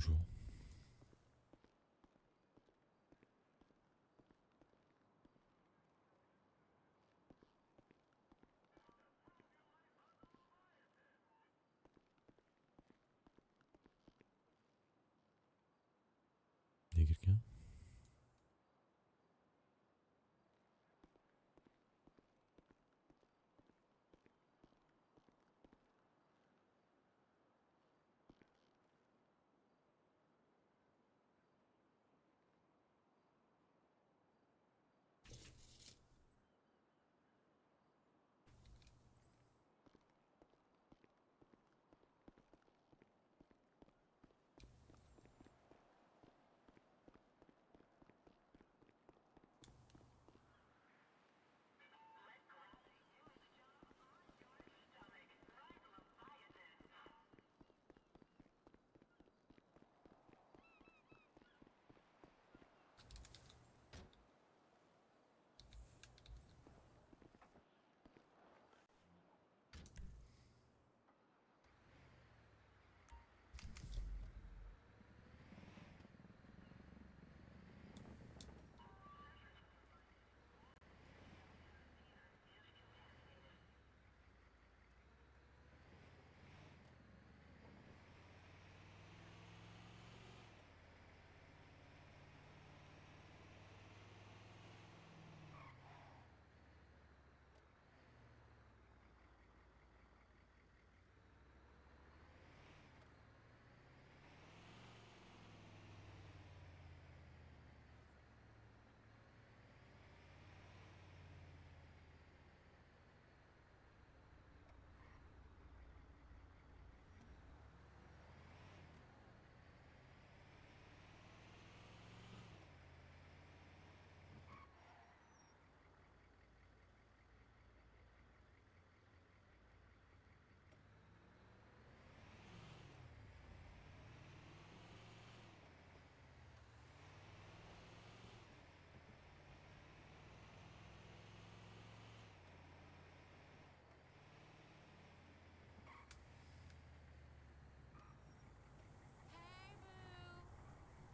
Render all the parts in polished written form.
Bonjour. Il y a quelqu'un?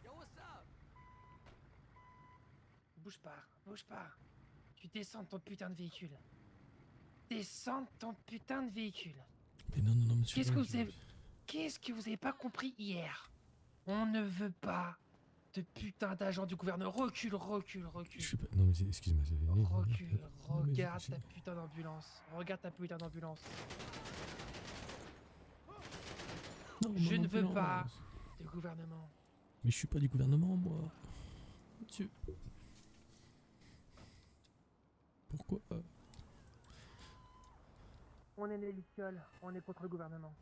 Yo, what's up? Bouge pas, bouge pas. Tu descends de ton putain de véhicule. Descends de ton putain de véhicule. Mais non, monsieur. Qu'est-ce que vous avez pas compris hier? On ne veut pas de putain d'agent du gouvernement. Recule, recule, Je recule. suis pas. Non, mais excuse-moi. Recule, Non, mais regarde ta putain d'ambulance. Regarde ta putain d'ambulance. Non, Je mon ne veux pas ambulance. de gouvernement. Mais je suis pas du gouvernement, moi. Monsieur. Pourquoi? On est les lucioles, on est contre le gouvernement.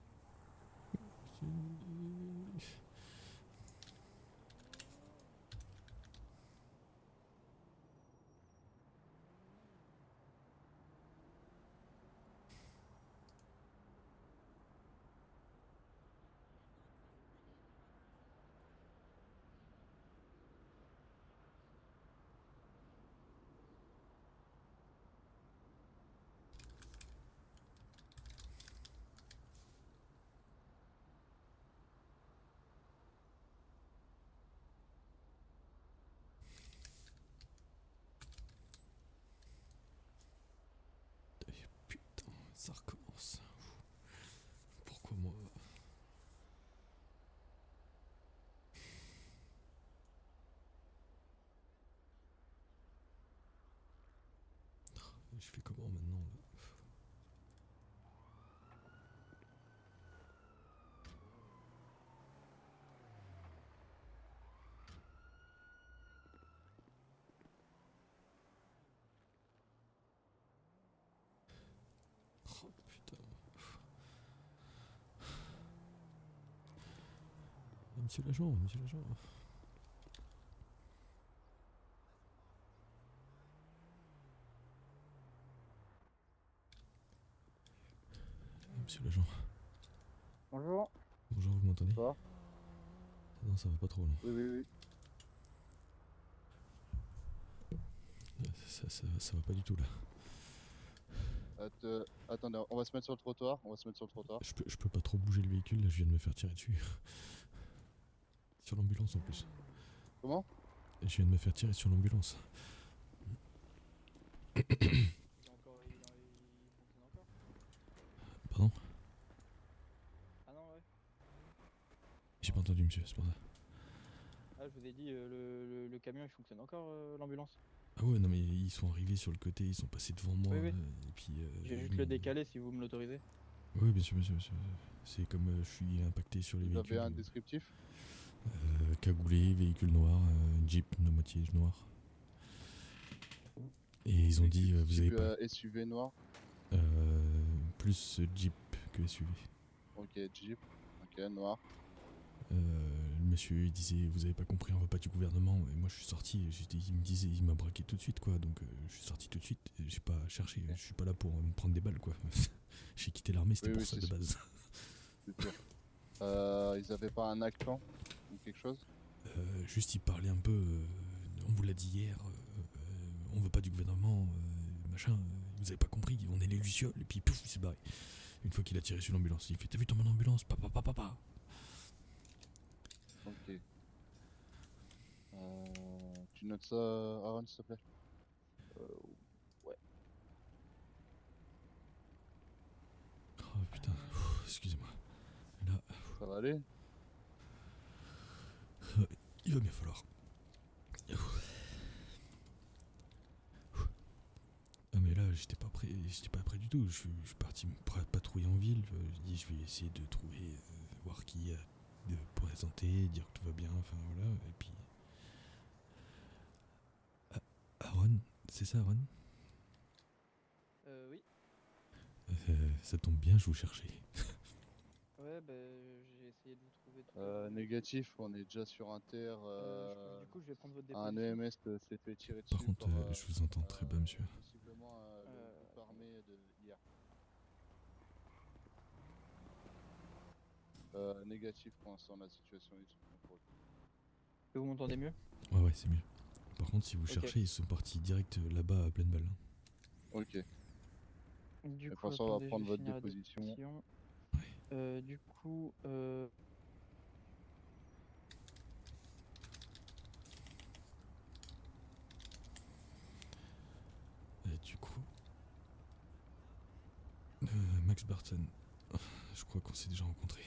Putain, ça recommence. Pourquoi moi? Je fais comment maintenant là? Oh putain. Monsieur l'agent. Monsieur l'agent. Bonjour. Bonjour, vous m'entendez? Ça va? Non, ça va pas trop, non. Oui. Ça va pas du tout là. Attendez, on va se mettre sur le trottoir. Je peux pas trop bouger le véhicule, là, je viens de me faire tirer dessus. sur l'ambulance en plus. Comment? Et je viens de me faire tirer sur l'ambulance. Il fonctionne encore? Pardon? Ah non, ouais. J'ai pas entendu monsieur, c'est pour ça. Ah, je vous ai dit, le camion il fonctionne encore, l'ambulance. Ah ouais, non mais ils sont arrivés sur le côté, ils sont passés devant moi. Oui, oui. Et puis... J'ai ils juste le m'ont- décalé si vous me l'autorisez. Oui, bien sûr, bien sûr, bien sûr. C'est comme je suis impacté sur les Vous véhicules. avez un descriptif? Cagoulé, véhicule noir, Jeep de moitié noir. Et ils ont dit, vous avez Type, pas... SUV noir. plus Jeep que SUV. Ok, Jeep. Ok, noir. Le monsieur il disait vous avez pas compris, on va pas du gouvernement, et moi je suis sorti, il me disait, il m'a braqué tout de suite quoi, donc je suis sorti tout de suite, et j'ai pas cherché, je suis pas là pour me prendre des balles quoi. J'ai quitté l'armée, c'était Oui, pour oui, ça c'est de sûr. base. C'est sûr. Ils avaient pas un actant ou quelque chose? Juste il parlait un peu, on vous l'a dit hier, on veut pas du gouvernement, machin, vous avez pas compris, on est les lucioles, et puis pouf il s'est barré. Une fois qu'il a tiré sur l'ambulance, il fait t'as vu ton ambulance, papa papa papa. Ok. Tu notes ça, Aaron, s'il te plaît? Ouais. Oh putain, excusez-moi. Là, Ça va aller? il va bien falloir. Ah mais là j'étais pas prêt du tout, je suis parti patrouiller en ville, j'ai dit je vais essayer de trouver, voir qui de présenter, dire que tout va bien, enfin voilà, et puis... Aaron, c'est ça Aaron? Oui. Ça tombe bien, je vous cherchais. Ouais, bah, j'ai essayé de vous trouver tout à l'heure. Négatif, on est déjà sur Inter. Du coup, je vais prendre votre Un déposition. EMS s'est fait tirer Par dessus contre, par je vous entends très bas monsieur. possiblement le groupe armé de hier. Négatif pour l'instant, la situation est sous contrôle. Est-ce que vous m'entendez mieux? Ouais c'est mieux. Par contre si vous Ok. cherchez, ils sont partis direct là-bas à pleine balle. Hein. Ok. Du De coup, toute façon, on va attendez, je prendre vais votre finir la déposition. déposition. Du coup, Et du coup... Max Barton, je crois qu'on s'est déjà rencontrés.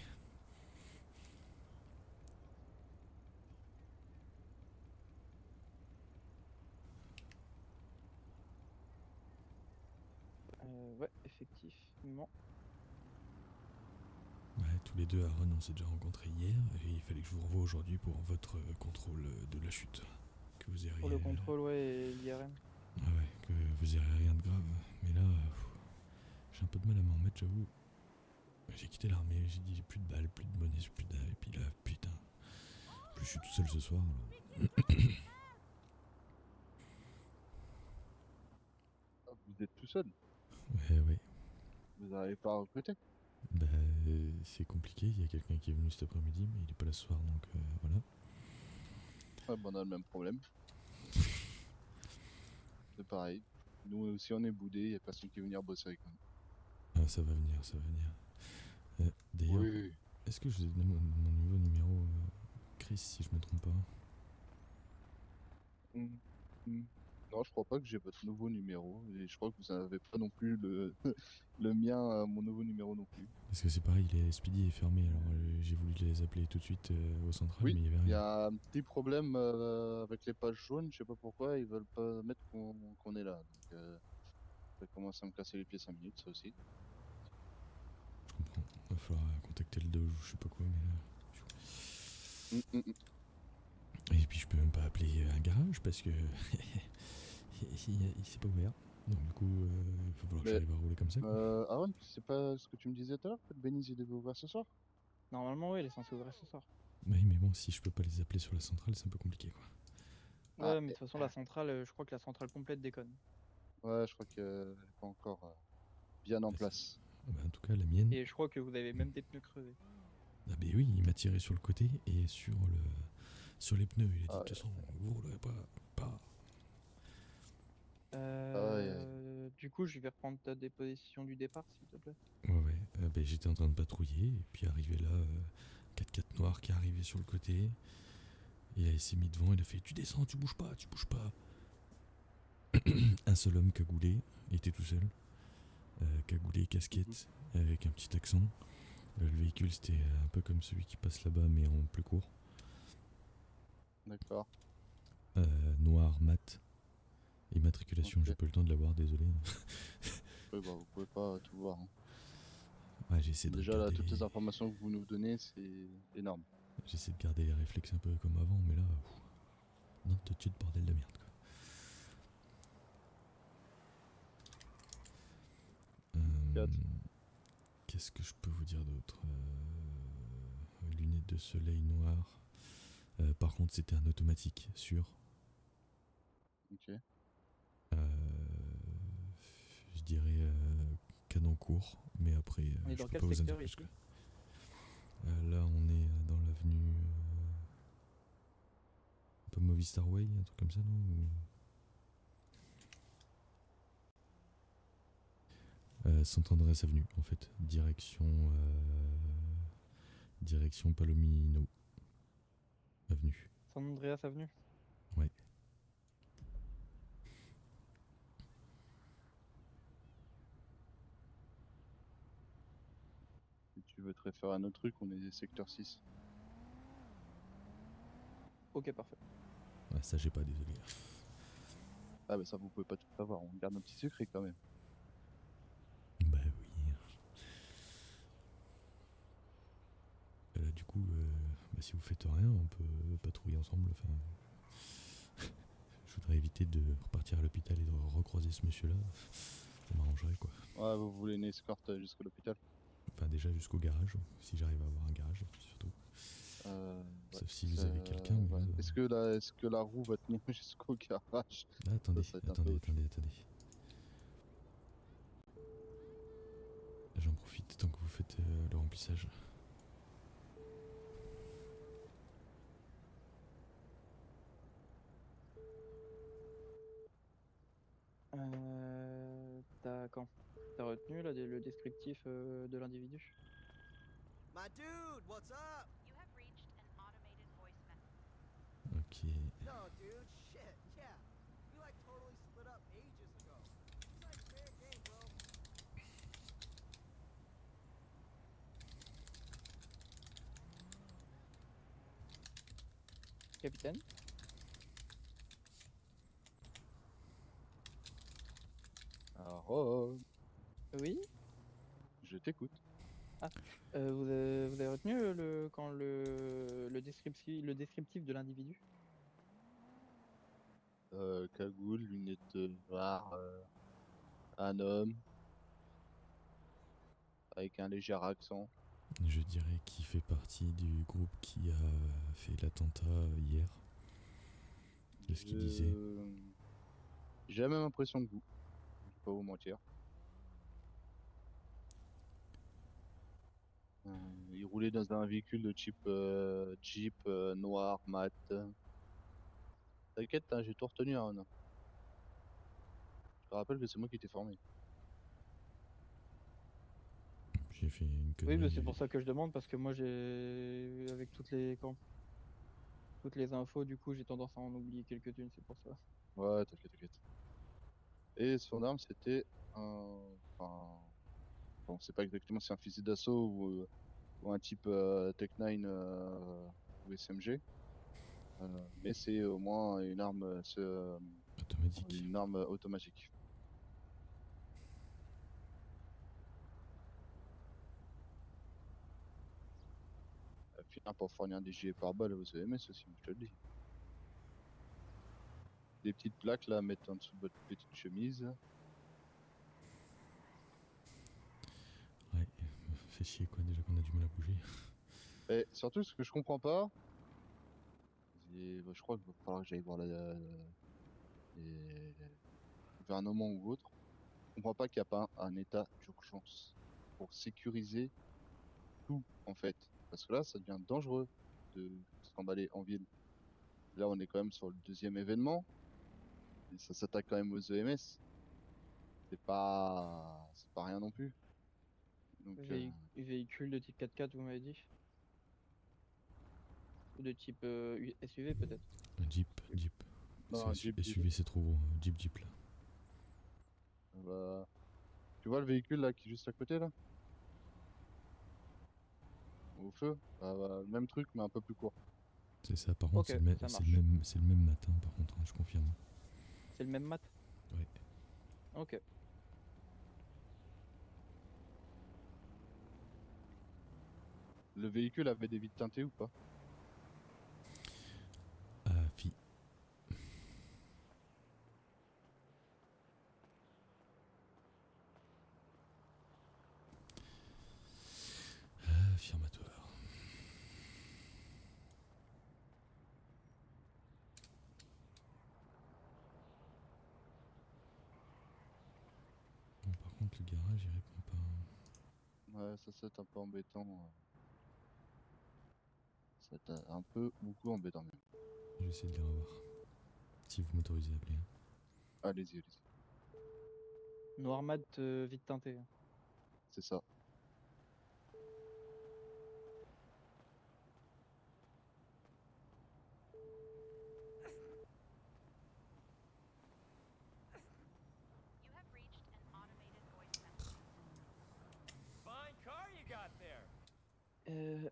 ouais, effectivement. Ouais, tous les deux, Aaron, on s'est déjà rencontrés hier, et il fallait que je vous revoie aujourd'hui pour votre contrôle de la chute. Que vous ayez Pour le contrôle, ouais, et l'IRM. Ah ouais, que vous ayez rien de grave. Mais là, j'ai un peu de mal à m'en remettre, j'avoue. J'ai quitté l'armée, j'ai dit j'ai plus de balles, plus de monnaie, plus de... Et puis là, putain. En plus, je suis tout seul ce soir, alors. Ah, vous êtes tout seul? Ouais. Vous n'arrivez pas à recruter? Bah, c'est compliqué, il y a quelqu'un qui est venu cet après-midi, mais il est pas là ce soir, donc voilà. Ouais, on a le même problème. C'est pareil. Nous aussi, on est boudés, il n'y a personne qui veut venir bosser avec nous. Ah, ça va venir, ça va venir. D'ailleurs, Oui. est-ce que je vous ai donné mon nouveau numéro, Chris, si je me trompe pas? Non, je crois pas que j'ai votre nouveau numéro. Et je crois que vous n'avez pas non plus le, le mien, mon nouveau numéro non plus. Parce que c'est pareil, les Speedy est fermé, alors j'ai voulu les appeler tout de suite au central, Oui, mais il y avait il y rien. a un petit problème avec les pages jaunes. Je sais pas pourquoi, ils veulent pas mettre qu'on est là. Donc, ça commence à me casser les pieds 5 minutes, ça aussi. Je comprends. Il va falloir contacter le 2 ou je sais pas quoi, mais... Et puis je peux même pas appeler un garage parce que il s'est pas ouvert. Donc du coup, il va falloir que Mais, j'arrive à rouler comme ça. Quoi. Aaron, c'est pas ce que tu me disais tout à l'heure que Beniz il devait ouvrir ce soir? Normalement, oui, il est censé ouvrir ce soir. Oui, mais bon, si je peux pas les appeler sur la centrale, c'est un peu compliqué, quoi. Ouais, Ah, mais de toute façon, la centrale, je crois que la centrale complète déconne. Ouais, je crois qu'elle n'est pas encore bien en Ah, place. Bah, en tout cas, la mienne. Et je crois que vous avez même des pneus crevés. Ah ben oui, il m'a tiré sur le côté et sur les pneus. Il a dit de toute façon, vous roulerez pas. Du coup, je vais reprendre ta déposition du départ, s'il te plaît. Ouais. Ben, j'étais en train de patrouiller et puis arrivé là, 4x4 noir qui est arrivé sur le côté. Et là, il s'est mis devant, il a fait tu descends, tu bouges pas, tu bouges pas. Un seul homme cagoulé, il était tout seul. Cagoulé, casquette, avec un petit accent. Le véhicule, c'était un peu comme celui qui passe là-bas, mais en plus court. D'accord. Noir, mat. Immatriculation, Ok. j'ai pas eu le temps de l'avoir, désolé. Oui, bah, vous pouvez pas tout voir, hein. Ouais, j'essaie de Déjà, là, regarder toutes les... les informations que vous nous donnez, c'est énorme. J'essaie de garder les réflexes un peu comme avant, mais là... Non, tout de suite, bordel de merde, quoi. Quatre. Qu'est-ce que je peux vous dire d'autre? Lunettes de soleil noires. Par contre, c'était un automatique, sûr. Ok. Je dirais canon court, mais après, On est je dans peux quel pas vous en dire secteur plus. ici? Quoi. Là, on est dans l'avenue... un peu Movistar Way, un truc comme ça, non? Saint-Andrés Avenue, en fait. Direction Palomino Avenue. San Andreas Avenue. Ouais. Si tu veux te référer à un autre truc, on est secteur 6. Ok, parfait. Ouais, ça, j'ai pas, désolé. Ah, bah ça, vous pouvez pas tout savoir. On garde un petit secret quand même. Bah oui. Là, du coup, bah, si vous faites rien, on peut patrouiller ensemble. Enfin, je voudrais éviter de repartir à l'hôpital et de recroiser ce monsieur-là. Ça m'arrangerait, quoi. Ouais, vous voulez une escorte jusqu'à l'hôpital? Enfin, déjà jusqu'au garage, si j'arrive à avoir un garage, surtout. Ouais. Sauf si vous avez quelqu'un, mais Ouais. là... Est-ce que la roue va tenir jusqu'au garage? Ah, attendez, Ça va être un peu autre chose. attendez. J'en profite tant que vous faites le remplissage. Quand t'as retenu là, le descriptif de l'individu? My dude, what's up? You have reached an automated voice message. Ok. No, dude, shit, yeah. We like totally split up ages ago. It's like fair game, bro. Capitaine? Alors, Oui? je t'écoute. Vous avez retenu le descriptif de l'individu? Cagoule, lunettes noires, un homme, avec un léger accent. Je dirais qu'il fait partie du groupe qui a fait l'attentat hier. De ce qu'il disait. J'ai la même impression que vous. Je vais pas vous mentir. Il roulait dans un véhicule de type Jeep noir, mat. T'inquiète, hein, j'ai tout retenu, hein, non. Je te rappelle que c'est moi qui t'ai formé. J'ai fait une Oui, connerie. mais c'est pour ça que je demande, parce que moi j'ai avec toutes les infos, du coup j'ai tendance à en oublier quelques-unes, c'est pour ça. Ouais, t'inquiète. Et son arme, c'était un... Enfin... Bon, c'est pas exactement si c'est un fusil d'assaut ou un type Tech-9 ou SMG. Mais c'est au moins une arme, Automatique. une arme automatique. Finir pour fournir des gilets pare-balles aux EMS aussi, je te le dis. Des petites plaques là à mettre en dessous de votre petite chemise. Ouais, fait chier quoi, déjà qu'on a du mal à bouger. Et surtout, ce que je comprends pas, je crois qu'il va falloir que j'aille voir les gouvernements ou autre. Je comprends pas qu'il n'y a pas un état d'urgence pour sécuriser tout en fait. Parce que là, ça devient dangereux de s'emballer en ville. Là, on est quand même sur le deuxième événement. Et ça s'attaque quand même aux EMS. C'est pas rien non plus. Donc, Véhicule de type 4x4, vous m'avez dit? Ou de type SUV peut-être. Un Jeep, Jeep. Non, un Jeep, SUV, c'est trop gros. Jeep, Jeep là. Bah, tu vois le véhicule là qui est juste à côté là? Au feu? Le même truc mais un peu plus court. C'est ça, par contre, Ok, c'est le, ça c'est marche. c'est le même matin, par contre, hein, je confirme. C'est le même mat? Ouais. Ok. Le véhicule avait des vitres teintées ou pas? Ah, fille. Affirmatoire. Bon, par contre, le garage, il répond pas. Ouais, ça c'est un peu embêtant. C'est un peu beaucoup embêtant même. Je vais essayer de les revoir. Si vous m'autorisez à appeler. Hein. Allez-y, allez-y. Noir mat vite teinté. C'est ça. You have reached an automated voice messaging system. Fine car you got there.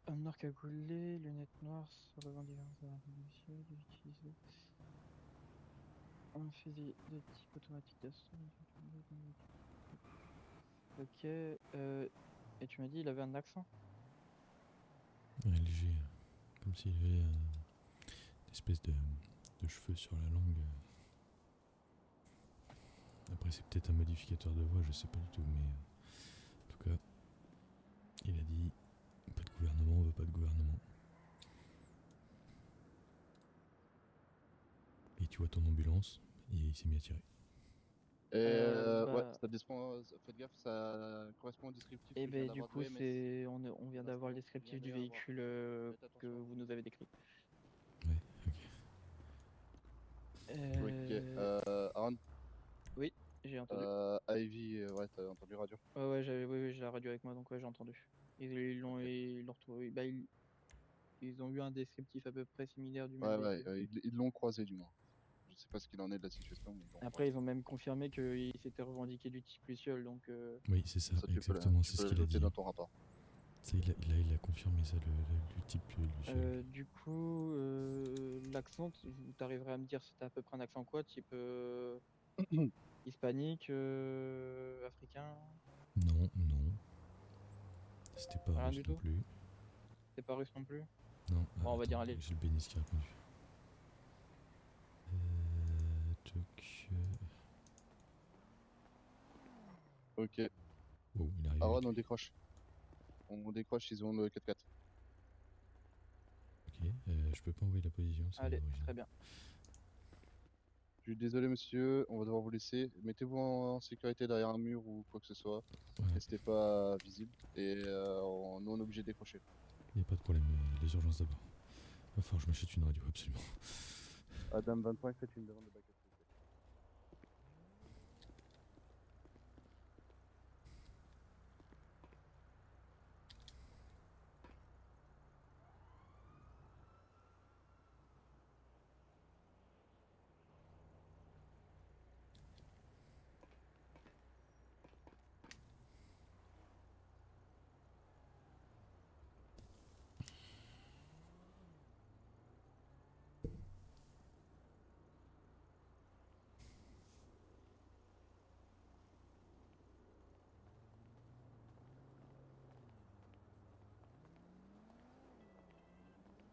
Homme noir cagoulé, lunettes noires, se revendiquant de la révolution, d'utiliser un fusil de type automatique d'assaut. Ok, et tu m'as dit il avait un accent? Ouais, léger. Comme s'il avait une espèce de cheveux sur la langue. Après, c'est peut-être un modificateur de voix, je sais pas du tout, mais en tout cas, il a dit pas de gouvernement, on veut pas de gouvernement. Et tu vois ton ambulance, et il s'est mis à tirer. Ouais, Bah, ça dépend, faites gaffe, ça correspond au descriptif et que je viens ben du d'avoir de coup l'OMS. on vient d'avoir le descriptif du véhicule Faites que attention à vous vous. nous avez décrit. Ouais, ok. Ok, Aaron, Oui, j'ai entendu. Ivy, ouais, t'as entendu radio? Ouais, oui, j'ai la radio avec moi, donc ouais, j'ai entendu. Ok. Ils l'ont retrouvé. Bah, ils ont eu un descriptif à peu près similaire du même Ouais, ouais, véhicule. ils l'ont croisé du moins. Je sais pas ce qu'il en est de la situation, mais ils l'ont Après, croisé. ils ont même confirmé qu'il s'était revendiqué du type Luciole, donc Oui, c'est ça, Ça, exactement, tu c'est peux ce qu'il a l'ajouter dit. dans ton rapport. Ça, il a confirmé ça, le type Luciole. du coup, l'accent, vous t'arriverez à me dire c'était à peu près un accent quoi, type hispanique, africain, Non, non. C'était pas rien russe du non tout? plus. C'est pas russe non plus? Non, Bon, on va attends, dire allez. j'ai le bénis qui a répondu. Toc. Ok. Wow, il arrive Aaron, avec on lui. décroche. On décroche, ils ont le 4x4. Ok, je peux pas envoyer la position, c'est Allez, original. très bien. Je suis désolé, monsieur, on va devoir vous laisser. Mettez-vous en sécurité derrière un mur ou quoi que ce soit. Ouais, Restez pas visible. Et nous, on est obligé de décrocher. y a pas de problème, les urgences d'abord. Va falloir que je m'achète une radio, absolument. Adam 25, faites une demande de backup, s'il vous plaît.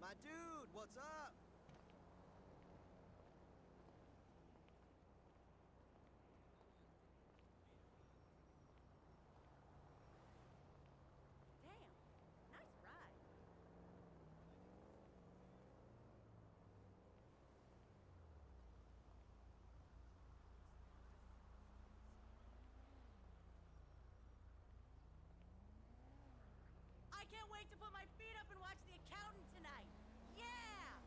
My dude, what's up? Damn, nice ride. I can't wait to put my feet up and watch The Accountant tonight. Yeah!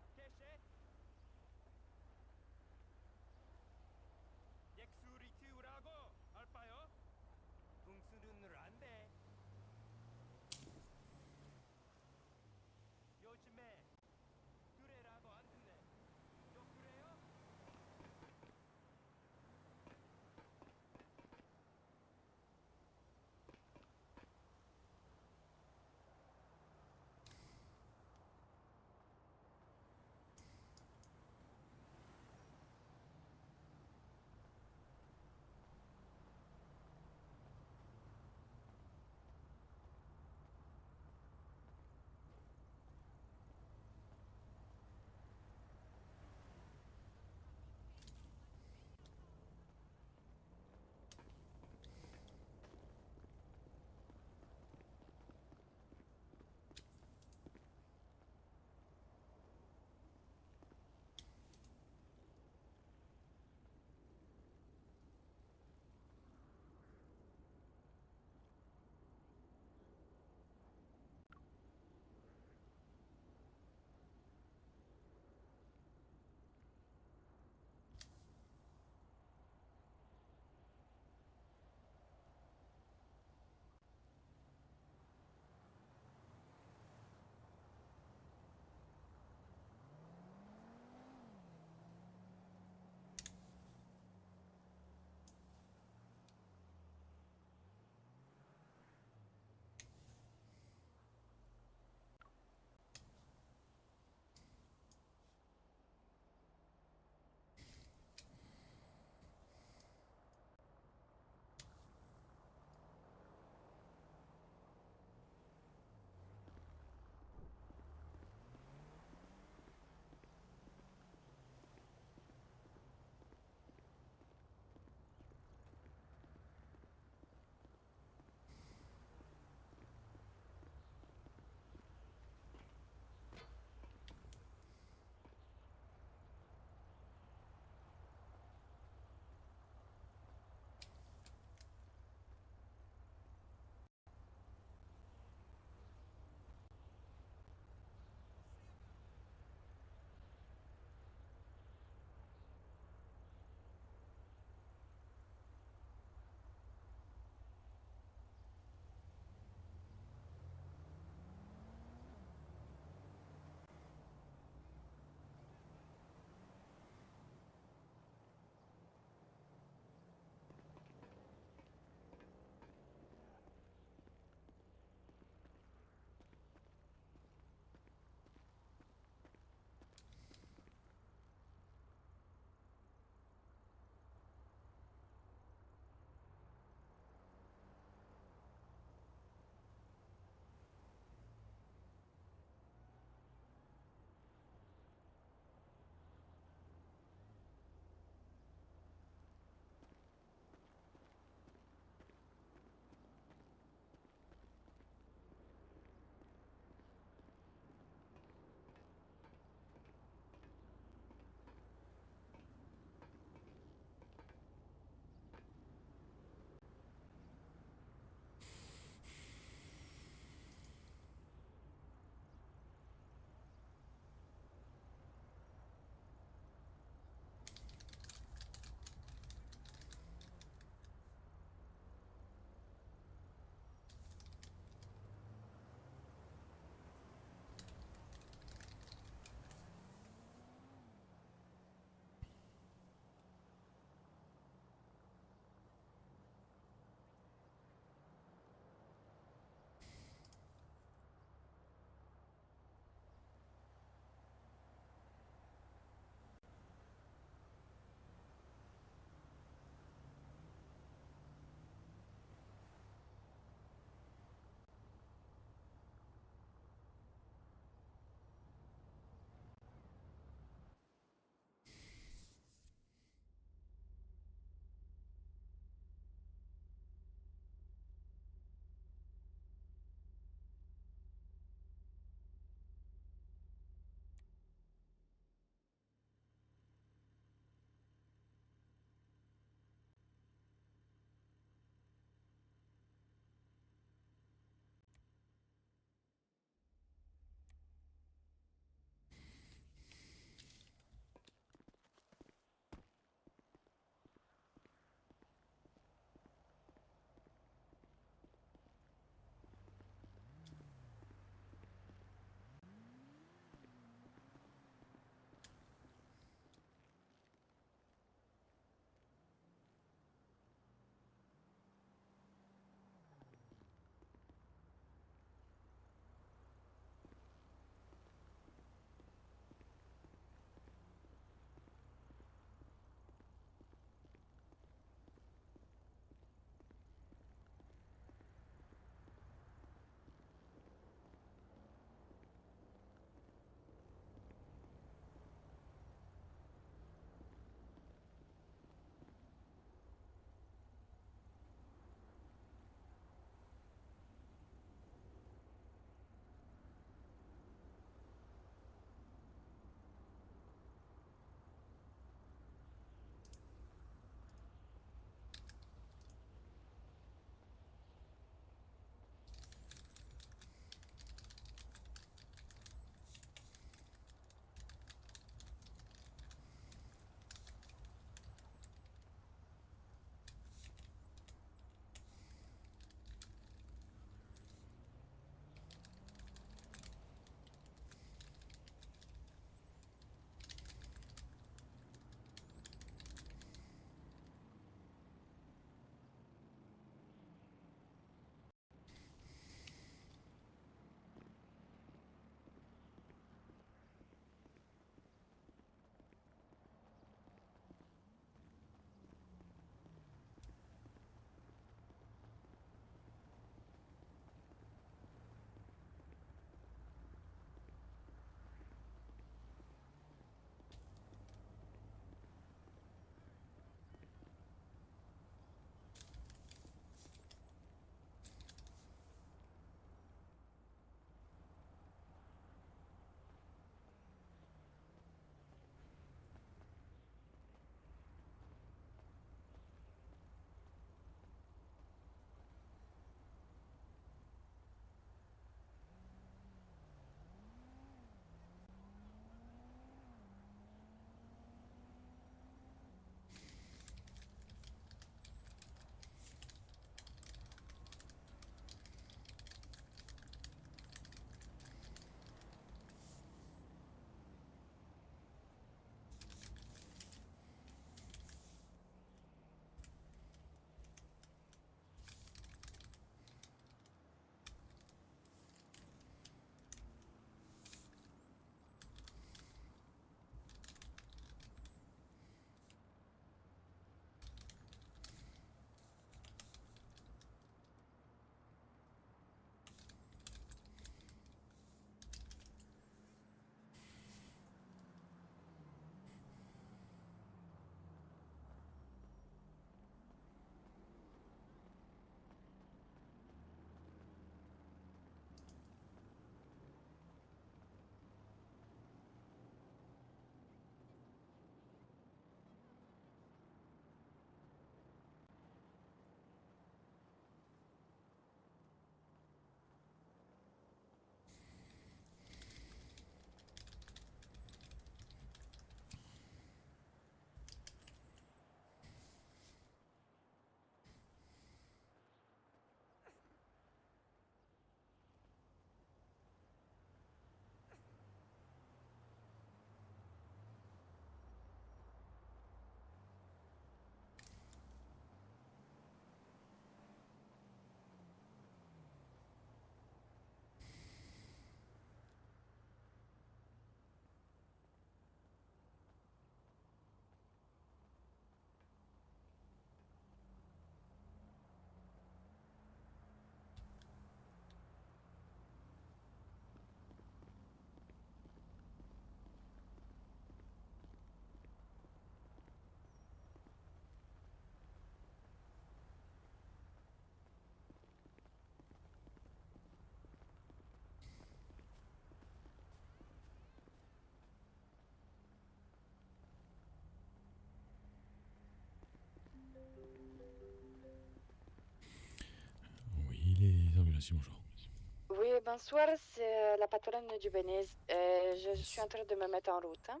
Merci, bonjour. Oui, bonsoir, c'est la patronne du Beniz. Je suis en train de me mettre en route. Hein.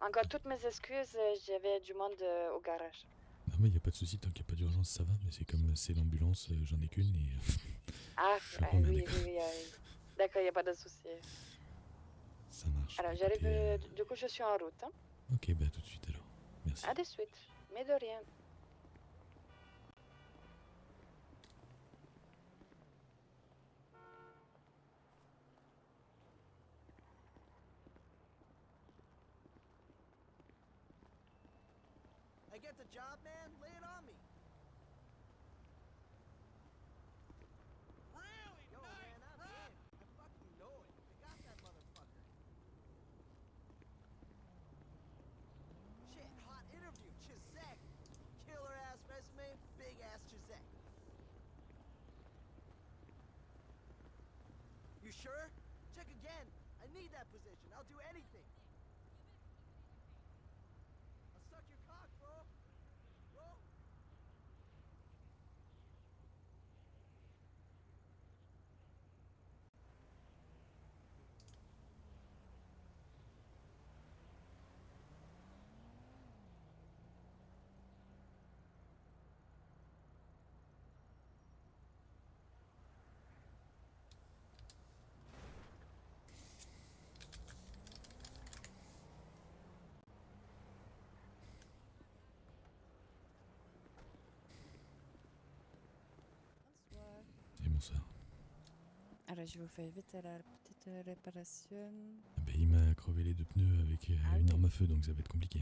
Encore toutes mes excuses, j'avais du monde au garage. Non, mais y a pas de souci, tant qu'il n'y a pas d'urgence, ça va. Mais c'est comme c'est l'ambulance, j'en ai qu'une et Ah, je comprends bien, oui, d'accord. oui, d'accord, il n'y a pas de souci. Ça marche. Alors, Écoutez, j'arrive, du coup, je suis en route. Hein. ok, bah tout de suite alors. Merci. À de suite, mais de rien. I get the job, man. Lay it on me. Really Yo, nice, man, I'm huh? in. I fucking know it. I got that motherfucker. Shit, hot interview. Chizek. Killer ass resume, big ass Chizek. You sure? Check again. I need that position. I'll do anything. I'll suck your cock, bro. Bro. Bonsoir. Et bonsoir. Alors, je vous fais vite la petite réparation. Ah bah, il m'a crevé les deux pneus avec Ah une oui. arme à feu, donc ça va être compliqué.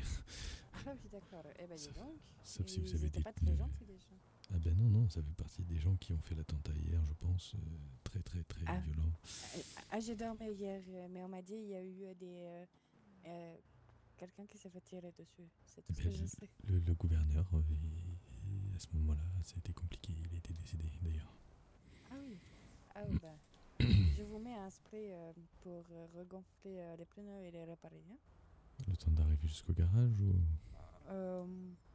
Ah oui, d'accord. Eh ben, dis Sauf- donc. Sauf si vous Ils avez étaient des pas très pneus. gentils, les gens. Ah ben non, ça fait partie des gens qui ont fait l'attentat hier, je pense. Très très très Ah. violent. J'ai dormi hier, mais on m'a dit qu'il y a eu quelqu'un qui s'est fait tirer dessus. C'est tout ce Ben, que je sais. le gouverneur, à ce moment-là, ça a été compliqué. Il a été décédé d'ailleurs. Ah oui. Ah oui, ben. Je vous mets un spray pour regonfler les pneus et les réparer. Hein. Le temps d'arriver jusqu'au garage ou...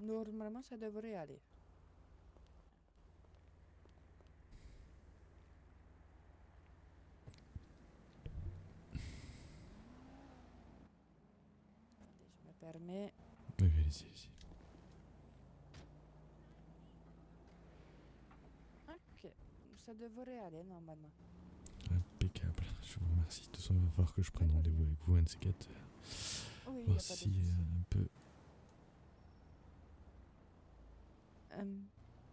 Normalement, ça devrait aller. Attendez, je me permets. Oui, allez-y. Ok, ça devrait aller normalement. Impeccable. Je vous remercie. De toute façon, il va falloir que je prenne Oui, rendez-vous oui. avec vous, un de ces quatre. Oui, il n'y a Voir pas de si souci. un peu...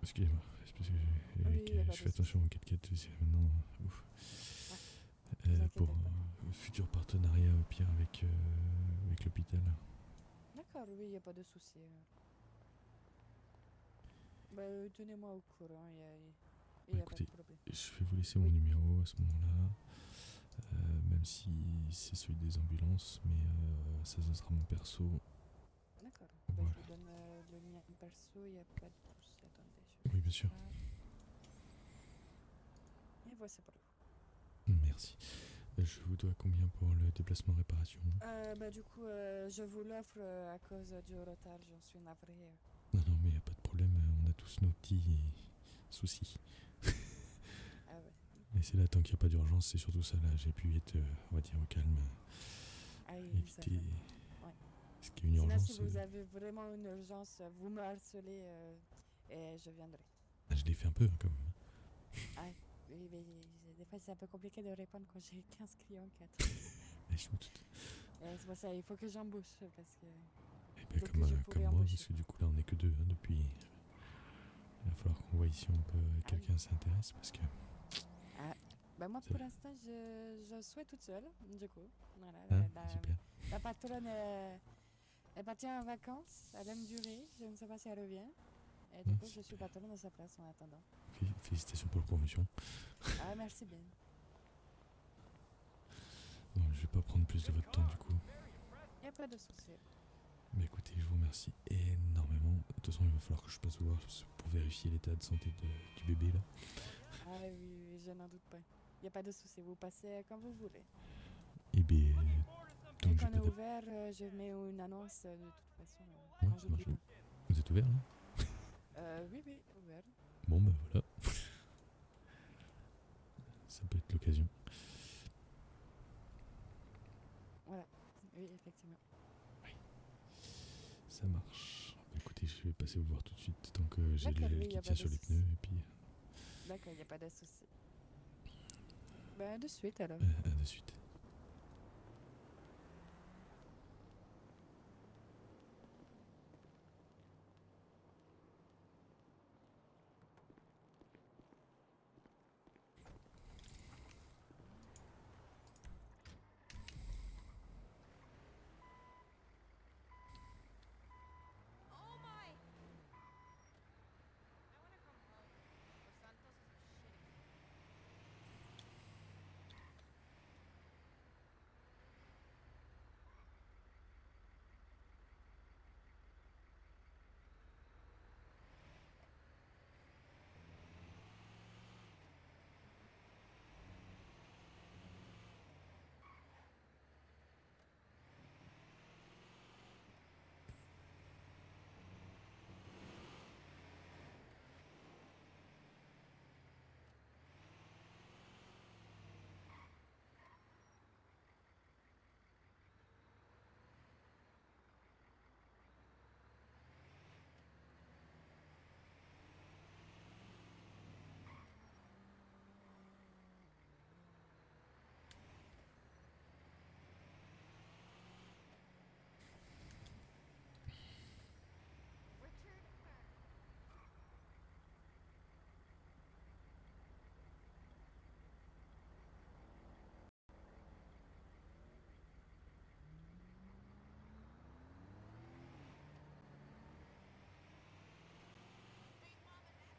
Excusez-moi, c'est parce que Oui, y a pas je de fais attention aux 4x4 c'est maintenant. Ouf. vous inquiétez Pour pas. futur partenariat au pire avec l'hôpital. D'accord, oui, il n'y a pas de souci. Bah, tenez-moi au courant, il n'y a pas Écoutez, de problème. je vais vous laisser mon Oui. numéro à ce moment-là. Même si c'est celui des ambulances, mais ça sera mon perso. D'accord, bah, Voilà. je vous donne le mien perso, il n'y a pas de souci. Attendez, je Oui, bien sûr. Et voici pour vous. Merci. Je vous dois combien pour le déplacement réparation? Bah, du coup, je vous l'offre à cause du retard, j'en suis navrée. Non, mais il n'y a pas de problème. On a tous nos petits soucis. Ah ouais. Et c'est là, tant qu'il n'y a pas d'urgence, c'est surtout ça. Là, j'ai pu être, on va dire, au calme. Ah oui, ça Éviter va. Ouais. ce qui est une Sinon, urgence. si vous avez vraiment une urgence, vous me harcelez et je viendrai. Je l'ai fait un peu, quand même. Oui, mais des fois, c'est un peu compliqué de répondre quand j'ai 15 clients, 4. Et je me doute. C'est pour ça, il faut que j'embauche parce que... Eh ben, Donc, comme je comme pourrais moi, embaucher. parce que du coup, là, on est que deux depuis. Il va falloir qu'on voit ici, quelqu'un s'intéresse parce que. Bah moi, C'est pour vrai. l'instant, je suis toute seule, du coup. Voilà, Super. la patronne est partie en vacances à longue durée. Je ne sais pas si elle revient. Et du coup, je suis patronne à sa place en attendant. Félicitations pour la promotion. Ah, merci bien. Bon, je vais pas prendre plus de votre temps du coup. Il n'y a pas de souci. Mais écoutez, je vous remercie énormément. De toute façon, il va falloir que je passe vous voir pour vérifier l'état de santé du bébé là. Ah oui, je n'en doute pas. Il n'y a pas de souci, vous passez quand vous voulez. Et bien, Et donc je quand on peux est ouvert, je mets une annonce de toute façon. Ouais, quand ça j'oublie marche. Vous êtes ouvert là? pas. Oui, ouvert. Bon bah voilà. ça peut être l'occasion. Voilà. Oui, effectivement. Ça marche. Bah, écoutez, je vais passer vous voir tout de suite tant que j'ai D'accord, l'aile oui, y qui a tient pas de sur les souci. pneus. Et puis, D'accord, il n'y a pas de souci. Bah, de suite alors. à de suite. Oh my! I wanna come home. Los Santos is a shitty. Richard Burns. Big Mama Nat.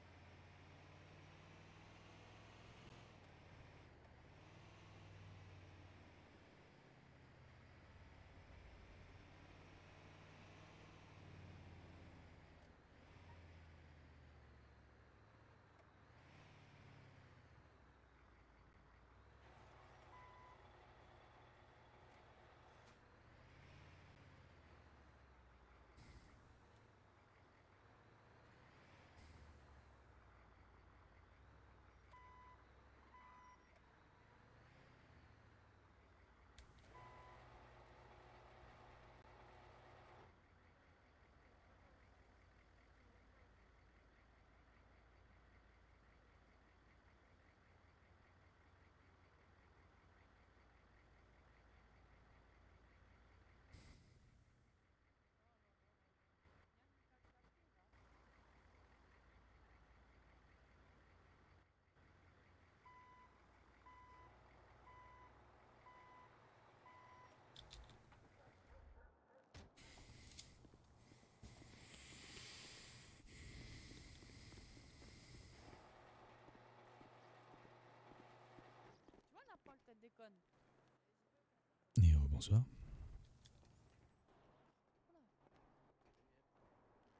Tu vois, la Paul te déconne. Et bonsoir.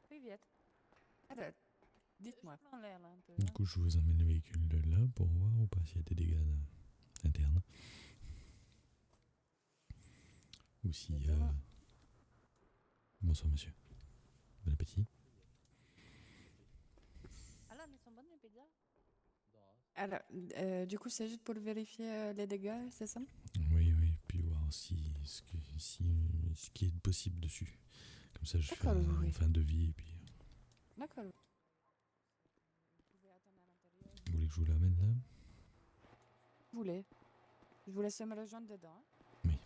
Привет. Alors, dites-moi. Juste en l'air là un peu. Du hein. coup, je vous emmène le véhicule de là pour voir ou pas s'il y a des dégâts internes. Ou si... D'accord. Bonsoir monsieur. Bon appétit. Alan, elles sont bonnes les pizzas? Alors, du coup, c'est juste pour vérifier les dégâts, c'est ça? Oui, oui, puis voir si ce qui est possible dessus. Comme ça, je fais D'accord, oui, oui. on fait un devis et puis... D'accord. Vous pouvez attendre à l'intérieur. Vous voulez que je vous l'amène là? Vous voulez. Je vous laisse me rejoindre dedans. Hein? Oui.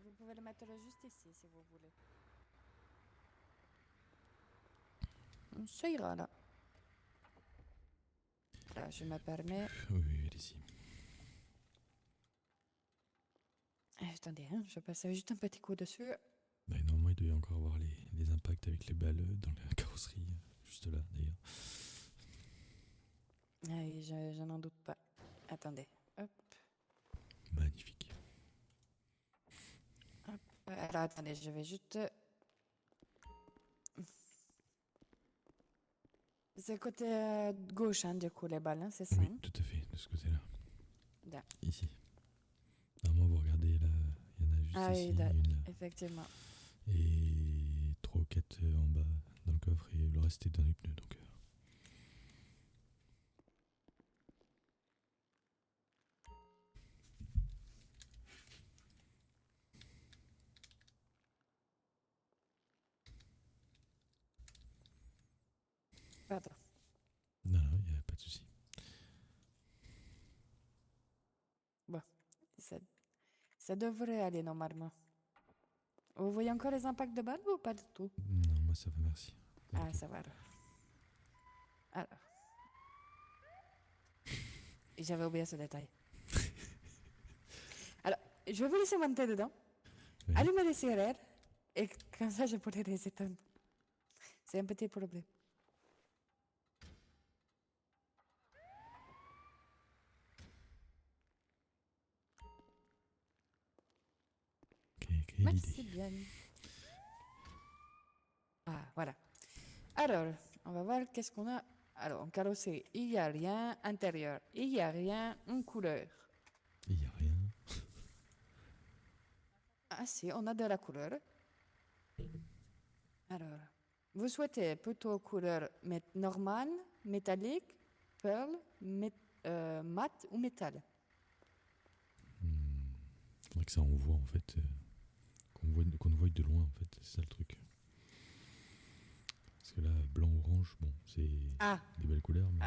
Vous pouvez le mettre juste ici, si vous voulez. Ça ira, là. Là, je me permets... Oui, oui, allez-y. Attendez, hein, je passe juste un petit coup dessus. Bah, normalement, il doit y encore avoir les impacts avec les balles dans la carrosserie. Juste là, d'ailleurs. Oui, je n'en doute pas. Attendez. Hop. Magnifique. Alors, attendez, je vais juste... C'est côté gauche, hein, du coup, les balles, hein, c'est ça, Oui, hein? tout à fait, de ce côté-là. Bien. Ici. Normalement, vous regardez là, il y en a juste Ah oui, ici, une là. effectivement. Et 3 ou 4 en bas dans le coffre et le reste est dans les pneus. Donc, Pardon. non, il n'y a pas de souci. Ça devrait aller normalement. Vous voyez encore les impacts de balles ou pas du tout? Non, moi ça va, merci. Ah, ça va alors. Alors. J'avais oublié ce détail. Alors, je vais vous laisser monter dedans, Oui. allumer les cigarettes, et comme ça je pourrai les éteindre. C'est un petit problème. Quelle Merci idée. bien. Ah, voilà. Alors, on va voir qu'est-ce qu'on a. Alors, en carrosserie, il n'y a rien. Intérieur, il n'y a rien. En couleur. Il n'y a rien. Ah si, on a de la couleur. Alors, vous souhaitez plutôt couleur normale, métallique, pearl, mat ou métal? Faudrait que ça on voit en fait. Qu'on voit de loin en fait. C'est ça le truc. Parce que là, blanc, orange, bon, c'est Ah, des belles couleurs, mais.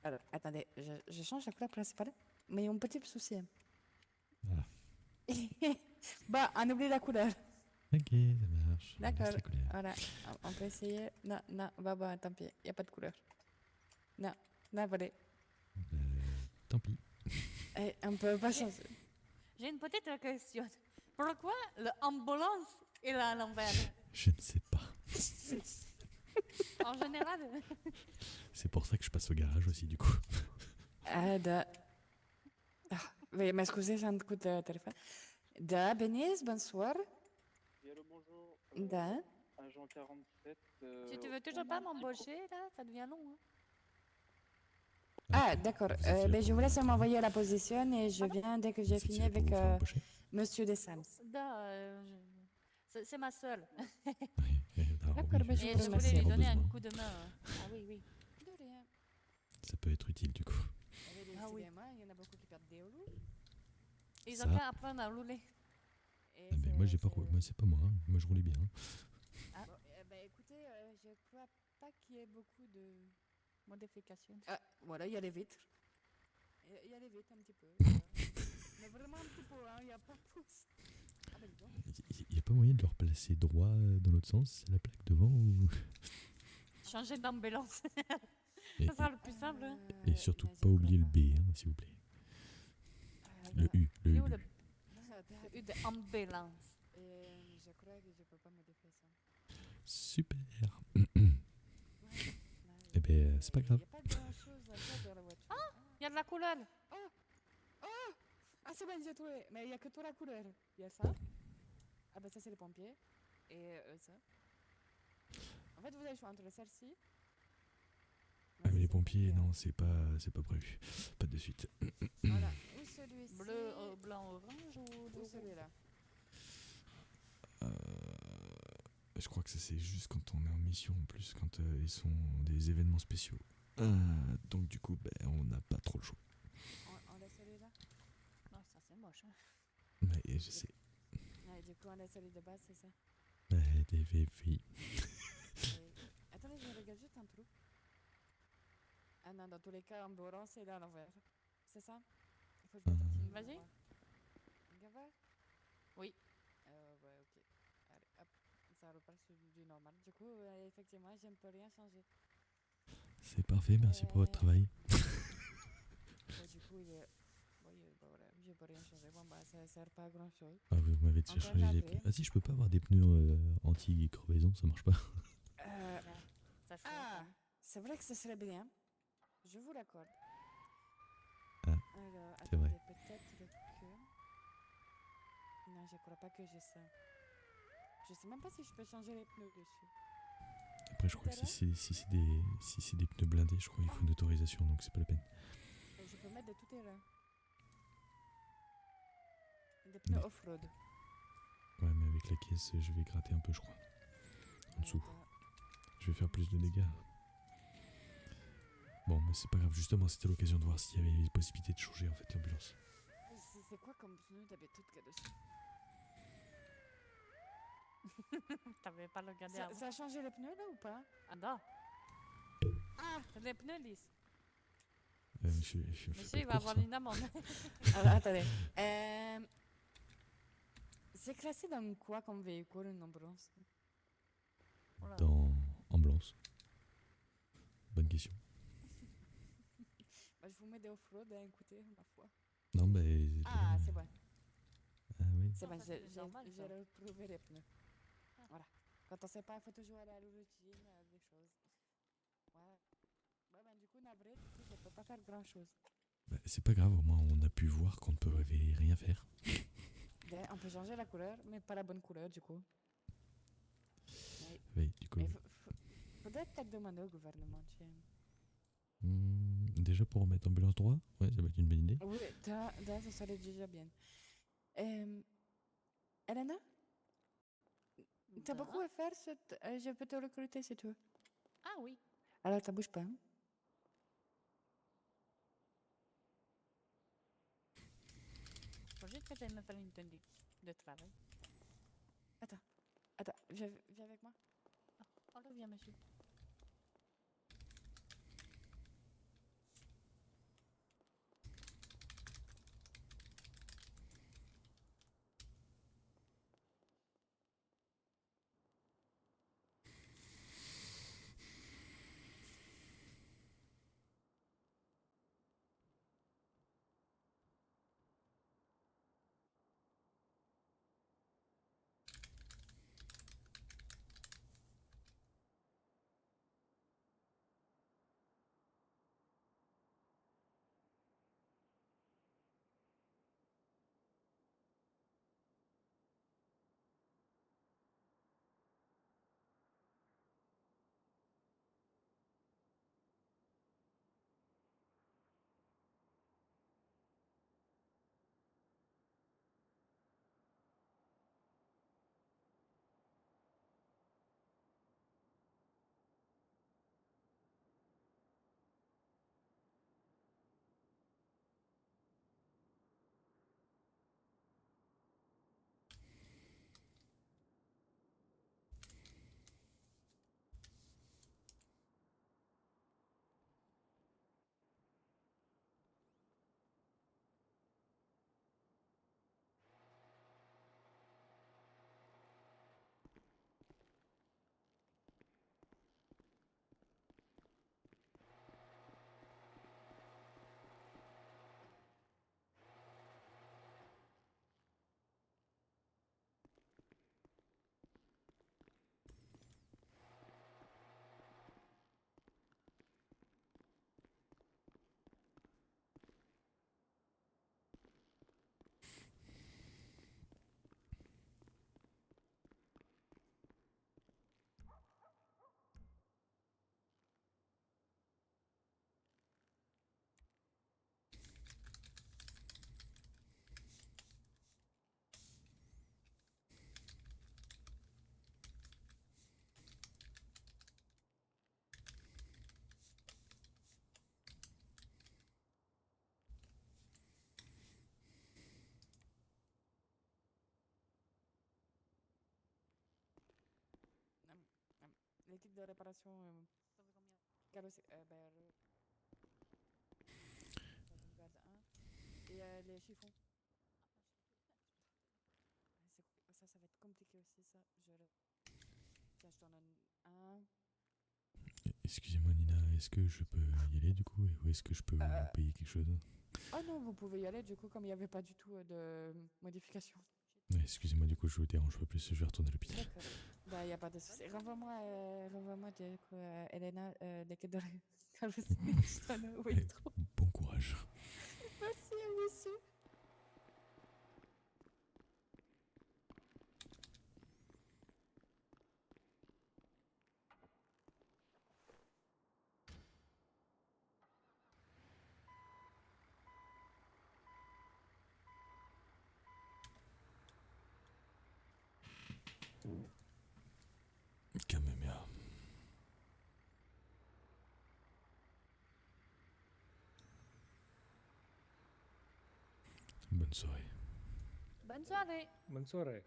alors, attendez, je change la couleur principale, mais il y a un petit souci. Ah. Bah, on oublie la couleur. Ok, ça marche. On D'accord, laisse la couleur. voilà, on peut essayer. Non, non, bah, tant pis, il n'y a pas de couleur. Non, non, voilà. Tant pis. Et on peut pas changer. J'ai une petite question. Pourquoi l'ambulance est à l'envers? Je ne sais pas. En général. C'est pour ça que je passe au garage aussi, du coup. Veuillez m'excuser, j'ai un coup de téléphone. Da, Benise, bonsoir. Oui, allô, bonjour. Da. Agent 47. Si tu veux toujours pas m'embaucher, là, ça devient long. Hein. Ah, d'accord. Vous étiez là Ben, je pour vous laisse votre m'envoyer la position et je viens dès que j'ai Vous étiez fini là pour avec vous faire embaucher. Monsieur Desams. C'est ma seule. Oui, alors D'accord, oui, mais je Et peux je le voulais laisser. lui donner un besoin. coup de main. Hein. Ah oui, oui. De rien. Ça peut être utile, du coup. Ah oui. Il y en a beaucoup qui perdent des houlous. Ils Ça. ont qu'à apprendre à rouler. Et Ah, mais moi, j'ai pas roulé. Moi, c'est pas moi. Hein. Moi, je roulais bien. Bon, ben, écoutez, je crois pas qu'il y ait beaucoup de... Modification. Ah, voilà, il y a les vitres. Il y a les vitres un petit peu. Mais vraiment un petit peu, hein, il n'y a pas plus. Ah ben dis donc. Il n'y a pas moyen de le replacer droit dans l'autre sens, c'est la plaque devant ou... Changer d'ambulance. Et, Ça sera le plus simple. Hein. et surtout mais je pas oublier le crois B, hein, s'il vous plaît. Le U, le Il est U. où le le U. U d'ambulance? Je crois que je peux pas modifier ça. Super. Eh ben, c'est pas grave. Il n'y a pas grand-chose à faire dans la voiture. Ah, Il y a de la couleur. ah c'est bon, j'ai trouvé. Mais il n'y a que toi la couleur. Il y a ça. Ah ben ça c'est les pompiers. Et ça. En fait, vous avez le choix entre celle-ci. Ah mais les pompiers, non, c'est pas prévu. Pas de suite. Voilà. Ou celui-ci. Bleu, blanc, orange ou Ou celui-là. Je crois que ça c'est juste quand on est en mission en plus, quand ils sont des événements spéciaux. Donc du coup, ben, on n'a pas trop le choix. On laisse celui-là. Non, ça c'est moche. Hein. Mais je sais. Ouais, du coup, on laisse celui de base, c'est ça. Des filles. Attendez, je regarde juste un trou. Ah non, dans tous les cas, ambulance, c'est là à l'envers. C'est ça? Il faut que je mette un petit Vas-y. endroit. Gavard? Oui. Ouais, ok. Allez, hop. Ça repart sur du normal. Du coup, effectivement, je ne peux rien changer. C'est parfait, merci pour votre travail. Du coup, il est... Oui, bah voilà, je peux rien changer. Bon, bah, ça sert pas à grand chose. Ah, vous m'avez déjà Encore changé les raté. pneus. Ah si, je peux pas avoir des pneus anti-crevaison, ça marche pas. Ça chauffe. Ah, Hein. c'est vrai que ce serait bien. Je vous l'accorde. Ah, Alors, c'est vrai. attendez, peut-être que... Non, je crois pas que j'ai ça. Je sais même pas si je peux changer les pneus dessus. Après, je crois que Tout à si c'est des pneus blindés, je crois qu'il faut une autorisation, donc c'est pas la peine. Je peux mettre de tout terrain. Des pneus Mais- off-road. Ouais, mais avec la caisse, je vais gratter un peu, je crois. En dessous. Attends. Je vais faire plus de dégâts. Bon, mais c'est pas grave, justement, c'était l'occasion de voir s'il y avait une possibilité de changer en fait l'ambulance. C'est quoi comme pneu d'habitude qu'il y a dessus? T'avais pas regardé Ça, avant? ça a changé les pneus là ou pas? Ah non. Ah, les pneus lisses. Monsieur, Monsieur, il va avoir une amende. Alors, attendez. C'est classé dans quoi comme véhicule une ambulance? Voilà. Dans ambulance. Bonne question. Bah, je vous mets des off-road, hein, écoutez, ma foi. Non, mais. Ah, c'est bon. Ah oui. C'est Non, bon, ça, c'est normal, j'ai ça. retrouvé les pneus. Ah. Voilà. Quand on sait pas, il faut toujours aller à l'origine des choses. Voilà. Ouais, ben, du coup, navré, du coup, je peux pas faire grand chose. Bah, c'est pas grave, au moins on a pu voir qu'on ne peut rien faire. Ben, on peut changer la couleur, mais pas la bonne couleur, du coup. Oui, du coup. Mais faudrait peut-être demander au gouvernement, tiens. Déjà pour remettre ambulance droit, ouais, ça va être une bonne idée. Oui, ça serait déjà bien. Elena, t'as beaucoup à faire, je peux te recruter si tu veux. Ah oui. Alors, t'as bouge pas, hein? Faut juste que j'aille me faire une tenue de travail. Attends, viens avec moi. On revient, monsieur. L'équipe de réparation carrosserie, garde 1 et les chiffons. Ça va être compliqué aussi, ça. Tiens, je t'en donne un. Excusez-moi Nina, est-ce que je peux y aller du coup ou est-ce que je peux vous payer quelque chose? Oh non, vous pouvez y aller, du coup, comme il n'y avait pas du tout de modification. Ouais, excusez-moi du coup, je vous dérange pas plus, je vais retourner à l'hôpital. D'accord. Bah, il n'y a pas de souci. Renvoie-moi, du coup, Elena, l'équipe de halluciné que je dois l'avouer Allez, trop. bon courage. Merci, monsieur. Camémia. Bonne soirée. Bonne soirée. Bonne soirée.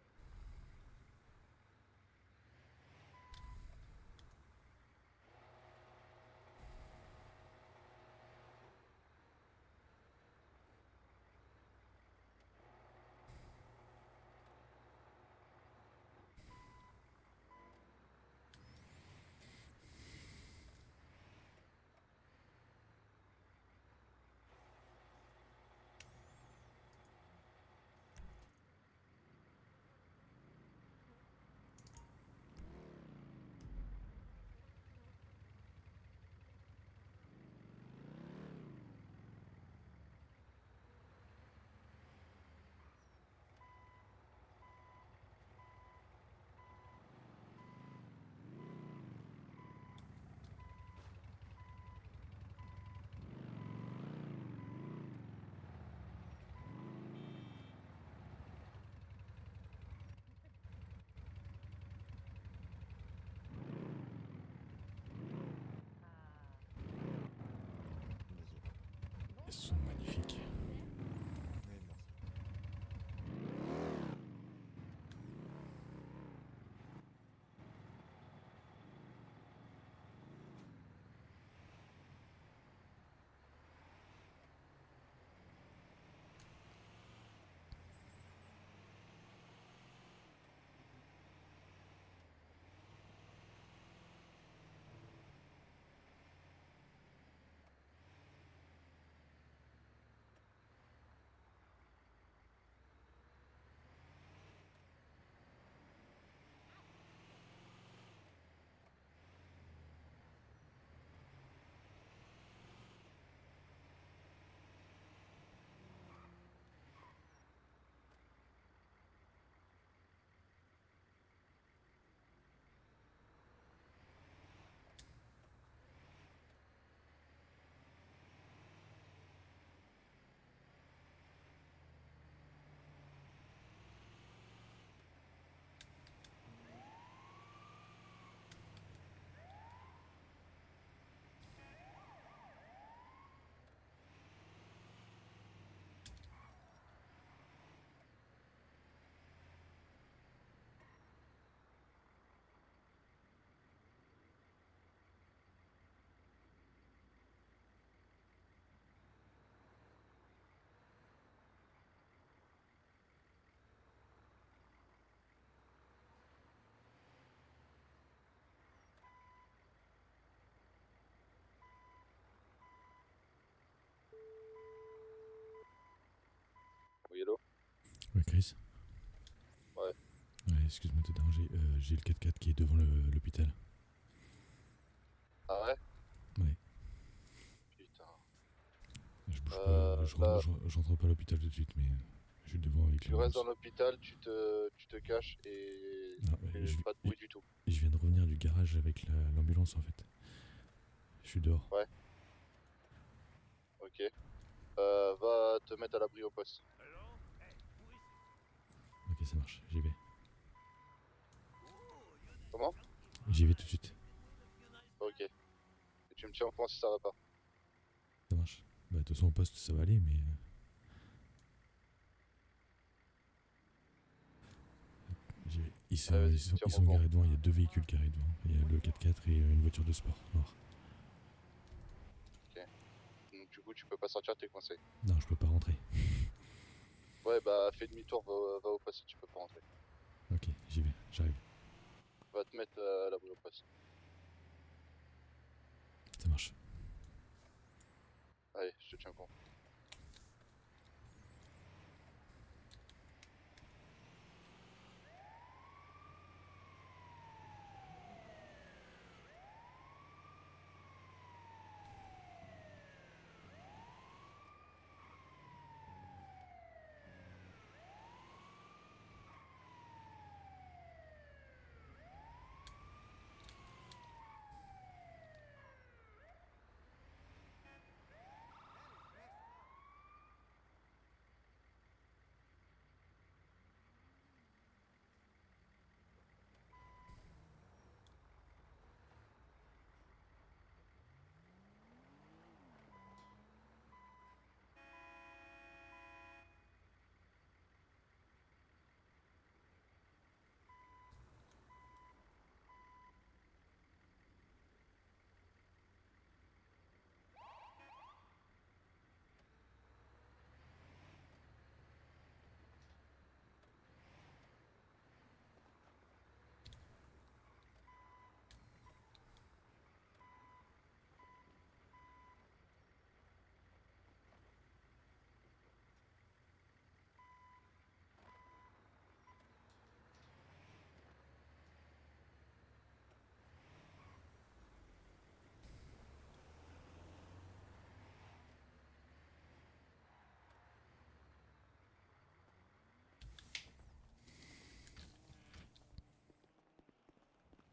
Elles sont magnifiques. Oui, hello. Ouais, Chris. Ouais. Ouais, excuse-moi de te déranger. J'ai le 4x4 qui est devant l'hôpital. Ah ouais? Ouais. Putain. Je bouge pas. Là, Je rentre pas à l'hôpital tout de suite, mais je suis devant avec tu restes dans l'ambulance. l'hôpital, tu te caches et Non, tu fais pas de bruit du tout. je viens de revenir du garage avec l'ambulance en fait. Je suis dehors. Ouais. Ok. Va te mettre à l'abri au poste. Ok, ça marche. J'y vais. Comment? J'y vais tout de suite. Ok. Et tu me tiens au courant si ça va pas. Ça marche. Bah, de toute façon, au poste, ça va aller, mais. J'y vais. Ouais, vas-y, Ils sont tiens-moi au courant. garés devant. Il y a 2 véhicules garés devant. Il y a le 4x4 et une voiture de sport noire. Donc, du coup, tu peux pas sortir, t'es coincé. Non, je peux pas rentrer. Ouais, bah fais demi-tour, va au poste si tu peux pas rentrer. Ok, j'y vais. J'arrive. Va te mettre à l'abri au poste. Ça marche. Allez, je te tiens au courant.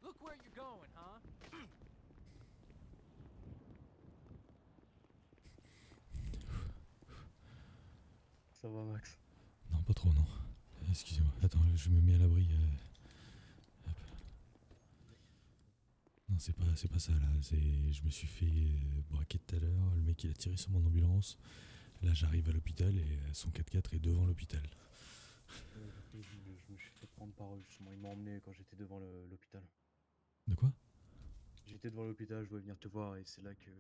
Look where you're going, huh? Ça va, Max? Non, pas trop, non. Excusez-moi. Attends, je me mets à l'abri. Hop. Non, c'est pas ça là. Je me suis fait braquer tout à l'heure. Le mec il a tiré sur mon ambulance. Là, j'arrive à l'hôpital et son 4x4 est devant l'hôpital. Je me suis fait prendre par eux, justement. Ils m'ont emmené quand j'étais devant l'hôpital. De quoi? J'étais devant l'hôpital, je voulais venir te voir, et c'est là que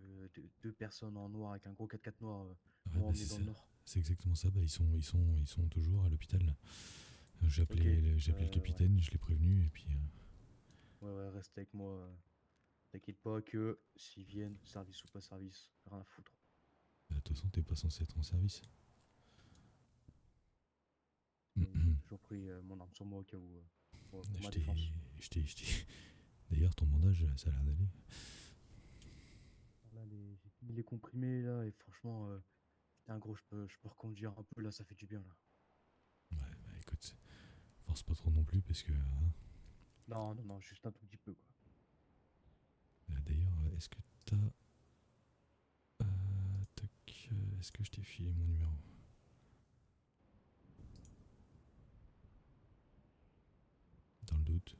deux personnes en noir avec un gros 4x4 noir Ouais, m'ont bah, emmené c'est dans ça. le nord. C'est exactement ça. Bah, ils sont toujours à l'hôpital. Là. J'ai appelé, j'ai appelé le ouais. capitaine, je l'ai prévenu et puis. Ouais, reste avec moi. T'inquiète pas que s'ils viennent, service ou pas service, rien à foutre. De toute façon, t'es pas censé être en service. Mais j'ai toujours pris mon arme sur moi au cas où, pour ma défense. Je t'ai- D'ailleurs, ton bandage, ça a l'air d'aller. Là, j'ai fini les comprimés, là, et franchement, putain, gros, je peux reconduire un peu, là, ça fait du bien, là. Ouais, bah écoute, force pas trop non plus parce que. Hein, Non, juste un tout petit peu, quoi. d'ailleurs, est-ce que t'as. Toc, est-ce que je t'ai filé mon numéro? Dans le doute.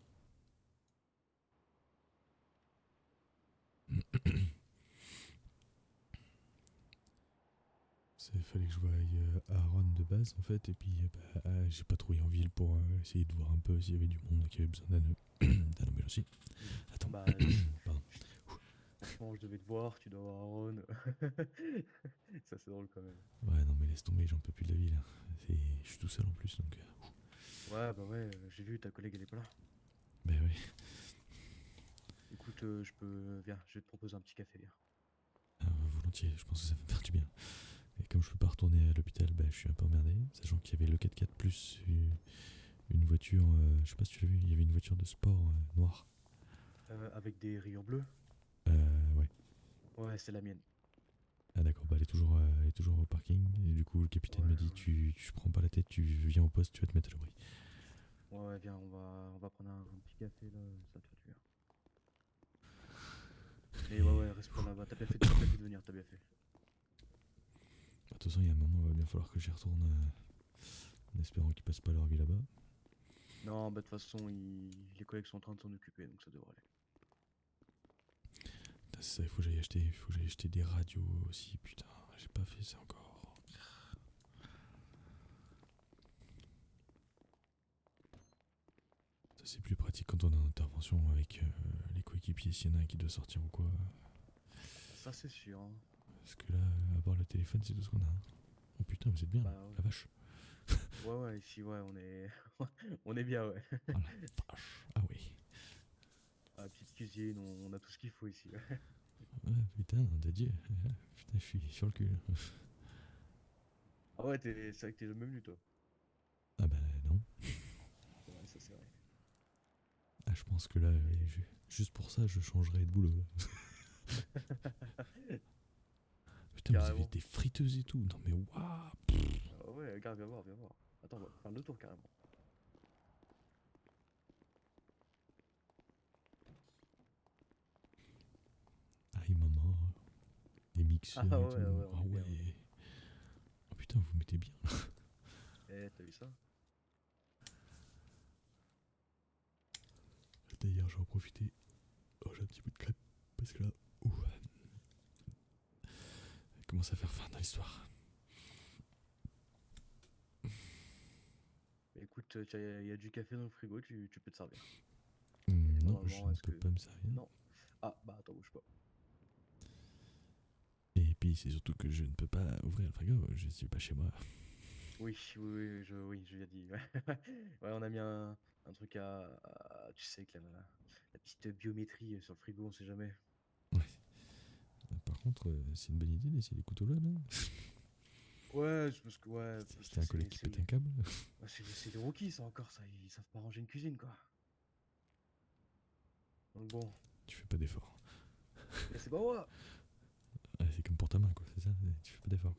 Il fallait que je voie Aaron de base en fait, et puis j'ai patrouillé en ville pour essayer de voir un peu s'il y avait du monde qui avait besoin d'un ambulance aussi. Attends, Bah, pardon. franchement, je devais te voir, tu dois voir Aaron. Ça, c'est drôle quand même. Ouais, non mais laisse tomber, j'en peux plus de la ville. Je suis tout seul en plus donc. Ouais, bah ouais, j'ai vu, ta collègue, elle est pas là. Ben oui. Écoute, viens, je vais te proposer un petit café, viens. Volontiers, je pense que ça va me faire du bien. Et comme je peux pas retourner à l'hôpital, bah, je suis un peu emmerdé, sachant qu'il y avait le 4x4 plus une voiture, je sais pas si tu l'as vu, il y avait une voiture de sport noire. Avec des rayures bleues? Ouais. Ouais, c'est la mienne. Ah d'accord, bah elle est toujours au parking, et du coup le capitaine me dit tu prends pas la tête, tu viens au poste, tu vas te mettre à l'abri. Ouais, viens, on va prendre un petit café, là, ça te fait du bien. Mais ouais, reste pas là-bas, t'as bien fait de venir, t'as bien fait. De toute façon, il y a un moment, il va bien falloir que j'y retourne en espérant qu'ils passent pas leur vie là-bas. Non, bah de toute façon, les collègues sont en train de s'en occuper, donc ça devrait aller. Putain, c'est ça, il faut que j'aille acheter des radios aussi, putain, j'ai pas fait ça encore. Ça c'est plus pratique quand on est en intervention avec les coéquipiers, s'il y en a un qui doit sortir ou quoi. Ça, c'est sûr, hein. Parce que là, à part le téléphone, c'est tout ce qu'on a. Oh putain, vous êtes bien, Bah, là, ouais. la vache. Ouais, ici, ouais, on est... on est bien, ouais. Ah la vache, ah oui. Ah, petite cuisine, on a tout ce qu'il faut ici. Ouais, putain, de Dieu. Putain, je suis sur le cul. Ah ouais, c'est vrai que t'es jamais venu, toi. Ah bah non. Ouais, ça c'est vrai. Ah, je pense que là, juste pour ça, je changerais de boulot. Là. Putain, vous avez Carrément. des friteuses et tout. Non mais waouh. Ah ouais, regarde, viens voir. Attends, on va faire le tour carrément. Aïe maman. Des mixeurs Ah et ouais, tout. ouais, on Ah est bien, ouais. Oh putain, vous mettez bien. Eh, t'as vu ça? D'ailleurs, je vais en profiter. Oh, j'ai un petit bout de crêpe. Parce que là, ouh. Il commence à faire faim dans l'histoire. Écoute, il y a du café dans le frigo, tu peux te servir. Non, je Normalement, ne est-ce peux que... pas me servir. Non. Ah, bah attends, bouge pas. Et puis, c'est surtout que je ne peux pas ouvrir le frigo. Je suis pas chez moi. Oui, je l'ai dit. Ouais, on a mis un truc tu sais, avec la petite biométrie sur le frigo, on sait jamais. Ouais. Par contre, c'est une bonne idée d'essayer les couteaux là. Ouais, je pense que ouais, C'était un collègue qui pète un câble. c'est des rookies ça encore, ça, ils savent pas ranger une cuisine quoi. Donc bon, Tu fais pas d'effort. mais c'est pas moi. Ouais, c'est comme pour ta main, quoi, c'est ça? Tu fais pas d'effort.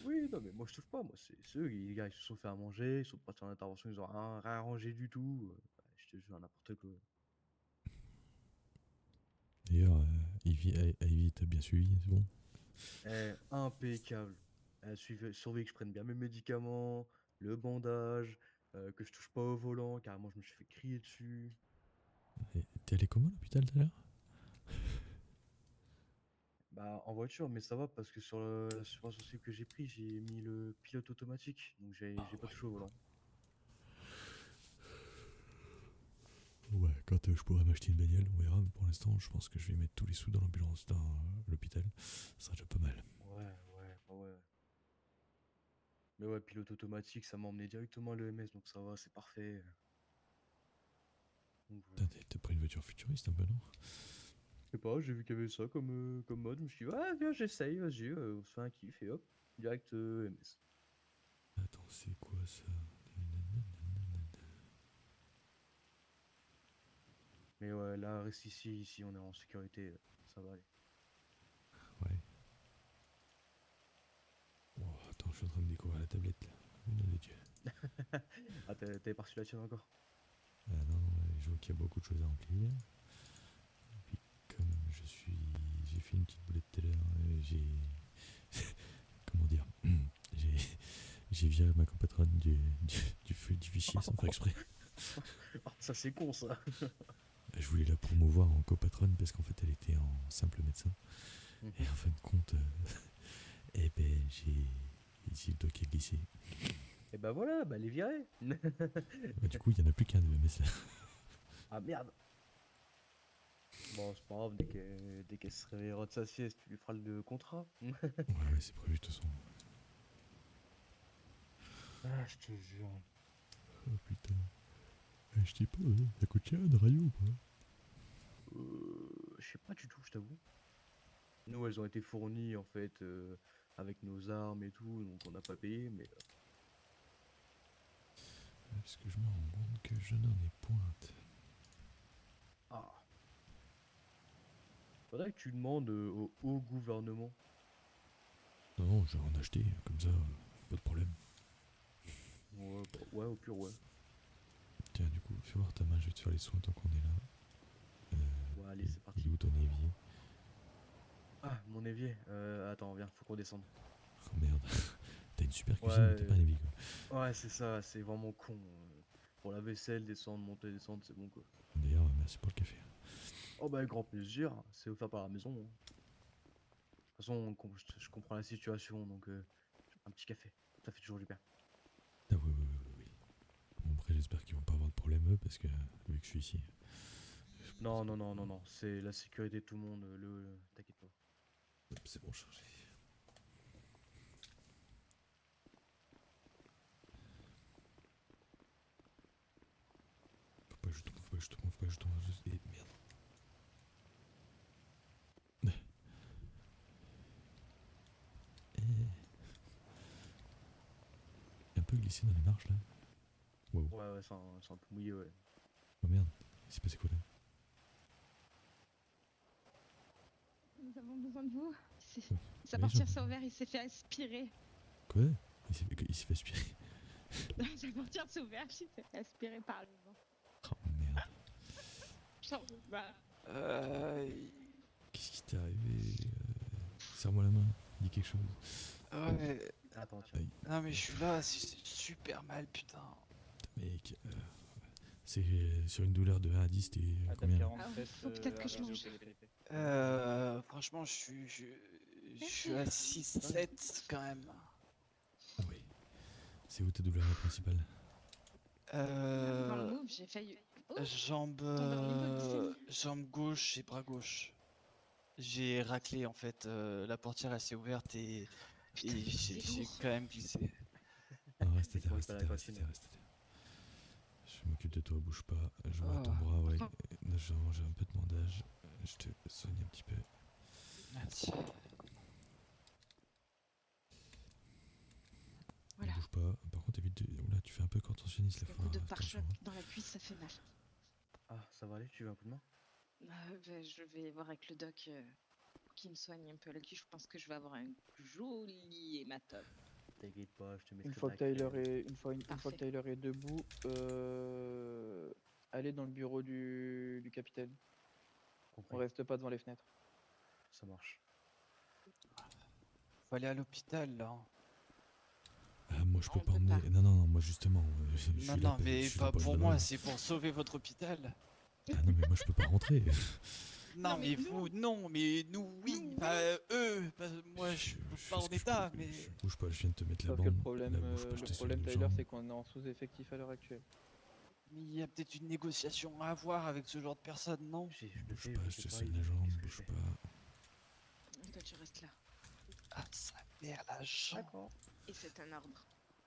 Oui, non mais moi je touche pas, moi c'est eux, les gars ils se sont fait à manger, ils sont partis en intervention, ils ont rien rangé du tout. Je te jure, n'importe quoi. D'ailleurs, Ivy t'a bien suivi, c'est bon? Impeccable. Elle surveille que je prenne bien mes médicaments, le bandage, que je touche pas au volant, carrément je me suis fait crier dessus. Et t'es allé comment à l'hôpital tout à l'heure? Bah en voiture, mais ça va parce que sur l'assurance sociale que j'ai pris, j'ai mis le pilote automatique, donc j'ai pas touché au volant. Ouais, quand je pourrai m'acheter une bagnole, on verra. Mais pour l'instant, je pense que je vais mettre tous les sous dans l'ambulance, dans l'hôpital. Ça sera déjà pas mal. Ouais. Mais ouais, pilote automatique, ça m'a emmené directement à l'EMS, donc ça va, c'est parfait. Donc voilà. Putain, t'as pris une voiture futuriste un peu, non? Je sais pas, j'ai vu qu'il y avait ça comme mode, je me suis dit, ouais, viens, j'essaye, vas-y, on se fait un kiff et hop, direct EMS. Attends, c'est quoi ça? Mais ouais, là, reste ici, on est en sécurité, ça va aller. Ouais. Oh, attends, je suis en train de découvrir la tablette là. Nom de Dieu. Ah, t'avais pas reçu la tienne encore? Ah non, je vois qu'il y a beaucoup de choses à remplir. Et puis, comme j'ai fait une petite boulette tout à l'heure, j'ai. Comment dire? J'ai viré ma copatronne du fichier sans faire exprès. Oh, ça c'est con ça. Je voulais la promouvoir en copatronne parce qu'en fait elle était en simple médecin. Et en fin de compte, eh ben j'ai le doigt qui a glissé. Et bah voilà, bah les virer. Bah, du coup, il y en a plus qu'un de MS là. Ah merde. Bon, c'est pas grave, dès qu'elle se réveillera de sa sieste, tu lui feras le contrat. Ouais, c'est prévu de toute façon. Ah, je te jure. Oh putain. Je sais pas, ça coûte cher de radio ou pas? Je sais pas du tout, je t'avoue. Nous, elles ont été fournies en fait avec nos armes et tout, donc on n'a pas payé, mais. Parce que je me rends compte que je n'en ai pointe. Ah. Faudrait que tu demandes au haut gouvernement. Non, je vais en acheter, comme ça, pas de problème. Ouais, bah, ouais, au pire, ouais. Tiens, du coup, fais voir ta main, je vais te faire les soins tant qu'on est là. Ouais, allez, c'est parti. Il est où ton évier? Ah, mon évier. Attends, viens, faut qu'on descende. Oh merde. T'as une super cuisine, mais t'as pas un évier quoi. Ouais, c'est ça, c'est vraiment con. Pour la vaisselle, descendre, monter, descendre, c'est bon quoi. D'ailleurs, merci pour le café. Oh bah, avec grand plaisir, c'est offert par la maison. De toute façon, je comprends la situation, donc un petit café, ça fait toujours du bien. Ah oui. Bon, après, j'espère qu'ils vont pas avoir de problème eux, parce que vu que je suis ici. Non, c'est la sécurité de tout le monde, t'inquiète pas. Hop, c'est bon, chargé. Faut pas que je tombe. Et merde. Un peu glissé dans les marches là. Wow. Ouais, c'est un peu mouillé, ouais. Oh merde, il s'est passé quoi là? Nous avons besoin de vous. Sa Oui, portière je- s'est ouverte, il s'est fait aspirer. Quoi? Il s'est fait aspirer. Sa portière s'est ouverte, il s'est fait aspirer par le vent. Oh merde. Genre, bah, Qu'est-ce qui t'est arrivé? Serre-moi la main, dis quelque chose. Ouais, Attends, tiens. Aïe. non mais je suis là, c'est super mal, putain. Mec, c'est sur une douleur de 1 à 10, t'es combien là? faut peut-être que je mange. Franchement, je suis à 6-7 quand même. Ah oui. C'est où ta douleur principale? Dans le move, j'ai failli. Oh, Jambe, tomber au niveau glycémie. jambe gauche et bras gauche. J'ai raclé en fait, la portière elle s'est ouverte et c'est j'ai lourd. quand même glissé. Ah, reste à terre, Faut reste à pas la terre, cantine. reste à terre. Je m'occupe de toi, bouge pas. Je vois Oh. ton bras, ouais. J'ai un peu de bandage. Je te soigne un petit peu. Merci. Voilà. Bouge pas. Par contre, évite de. Oula, tu fais un peu contorsionniste là. Le Faut coup de faire pare-choc attention. dans la cuisse, ça fait mal. Ah, ça va aller, tu veux un coup de main? Je vais voir avec le doc qui me soigne un peu la cuisse. Je pense que je vais avoir un joli hématome. T'inquiète pas, je te mettrai Une fois de que la Tyler crème. est, une fois que Parfait. Tyler est debout, allez dans le bureau du capitaine. compris. On reste pas devant les fenêtres. Ça marche. Faut aller à l'hôpital là. Ah, moi je peux On pas peut emmener. pas. Non, non, non, moi justement. Je Non, suis non, là, je mais suis là pas pour pour une bonne moi, raison. c'est pour sauver votre hôpital. Ah non, mais moi je peux pas rentrer. Non, mais mais nous- vous, non, mais nous, oui. Nous, Bah, eux, bah, moi, je suis fais pas ce en que je état, peux. mais. Je bouge pas, je viens de te mettre la Sauf que le bande. problème, Là, bouge pas, je le t'ai sur problème une Tyler, jambe. c'est qu'on est en sous-effectif à l'heure actuelle. Mais il y a peut-être une négociation à avoir avec ce genre de personnes, non? Je le Bouge fais, pas, je je sais te pas, sonne il- la jambe, qu'est-ce que je bouge fais pas. Toi, tu restes là. Ah, ça merde, la jambe. D'accord. Et c'est un ordre.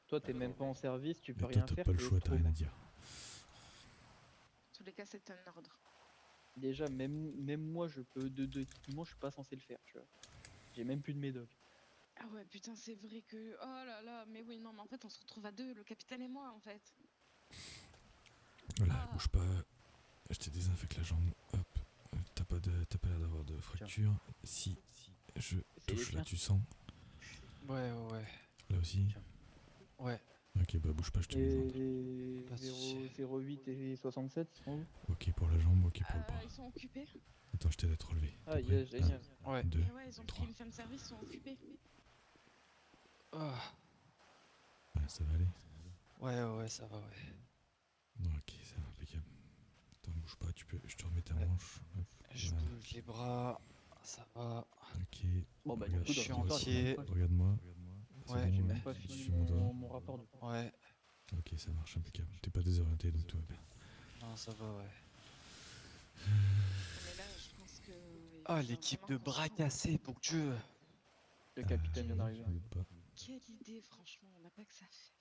Toi, t'es même pas en service, tu peux Mais toi, rien t'as faire. pas le t'es choix, t'as rien escroc. à dire. En tous les cas, c'est un ordre. Déjà, même moi, je peux. Techniquement, je suis pas censé le faire, tu vois. J'ai même plus de médoc. Ah ouais, putain, c'est vrai que... Oh là là, mais oui, non, mais en fait, on se retrouve à deux, le capitaine et moi, en fait. Voilà, Ah. bouge pas. Je te désinfecte la jambe. Hop. T'as pas l'air d'avoir de fracture. Si je les touche là, tiens. tu sens. Ouais, ouais, ouais. Là aussi. Tiens. Ouais. Ok, bah bouge pas, je te mets une bande. Et Pas de souci. 08 et 67, ils sont où? Ok pour la jambe, ok pour le bras. Ils sont occupés. Attends, je t'aide à te relever. Ah, T'es prêt yes, génial. Ouais. 2, Et ouais, ils ont pris 3. une fin de service, ils sont occupés. Ah. Ouais, ça va aller. Ouais, ouais, ça va, ouais. Ok, ça va, impeccable. Attends, bouge pas, je te remets ta Ouais. manche. Hop, Je voilà. bouge les bras, ça va. Ok. Bon, bah, Regarde- du coup, je suis dans ce temps, entier. Regarde-moi. C'est Ouais, bon, j'ai hein, même pas je fini suis mon doigt. mon rapport du coup. Ouais. Ok, ça marche, impeccable. T'es pas désorienté, donc tout va bien. Non, ça va, ouais. Mais là, je pense que... il Ah, va l'équipe vraiment de qu'on se bras rende. cassés, pour Dieu. Le capitaine vient d'arriver. Je doute pas. Quelle idée, franchement, on n'a pas que ça à faire.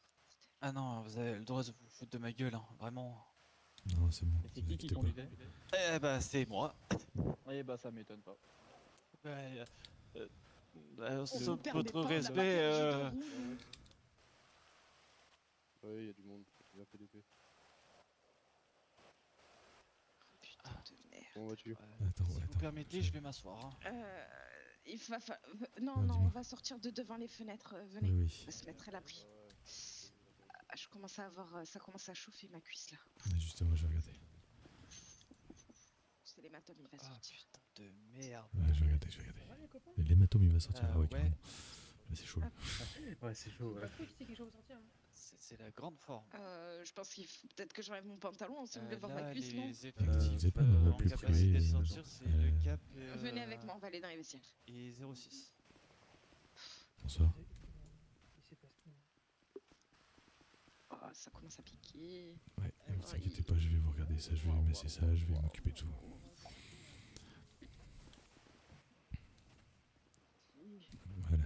Ah non, vous avez le droit de vous foutre de ma gueule, hein, vraiment. Non, c'est bon, Mais c'est vous qui inquiétez pas. conduisait? Eh bah, c'est moi. Eh bah, ça m'étonne pas. Ouais, On sauf se permet votre pas, on a pas respect, perdu de roue, nous. Ouais, il y a du monde. Il y a PDP. Putain de merde. Comment vas-tu? Attends, si vous attends. permettez, je vais m'asseoir. Hein. Il va non, Ouais, non, dis-moi. on va sortir de devant les fenêtres. Venez, Oui, on va se mettre à l'abri. Ah, je commence à avoir... ça commence à chauffer ma cuisse, là. oui. Justement, je vais regarder. C'est l'hématome, il va Ah, sortir. putain de merde. Ouais, je vais regarder, je vais regarder. Et l'hématome, il va sortir. Ah ouais, Ouais. carrément. Là, c'est chaud. Là. Ouais, c'est chaud, ouais. C'est la grande forme. Je pense qu'il faut peut-être que j'enlève mon pantalon si vous voulez voir Là, ma cuisse, non les vous effectifs avez pas un endroit en plus capacité de privé, sortir, c'est le cap Venez avec moi, on va aller dans les vestiaires. et 06. Bonsoir. Oh, ça commence à piquer. Ouais, ne vous inquiétez pas, je vais vous regarder ça, je vais ramasser ça, je vais m'occuper de tout. Voilà.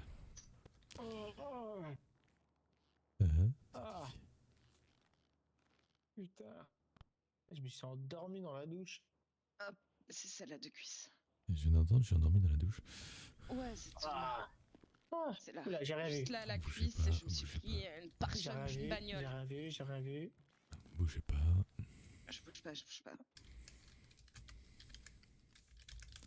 Ah. Putain. Je me suis endormi dans la douche. Hop, c'est celle-là de cuisse. Je viens d'entendre, je suis endormi dans la douche. Ouais, c'est Ah. Ah. c'est là. Oula, j'ai rien vu. Juste là, la Bougez cuisse, pas, je me suis bougez pris une pare-choc J'ai rien d'une vu, j'ai bagnole. rien vu, j'ai rien vu. Bougez pas. Je bouge pas, je bouge pas.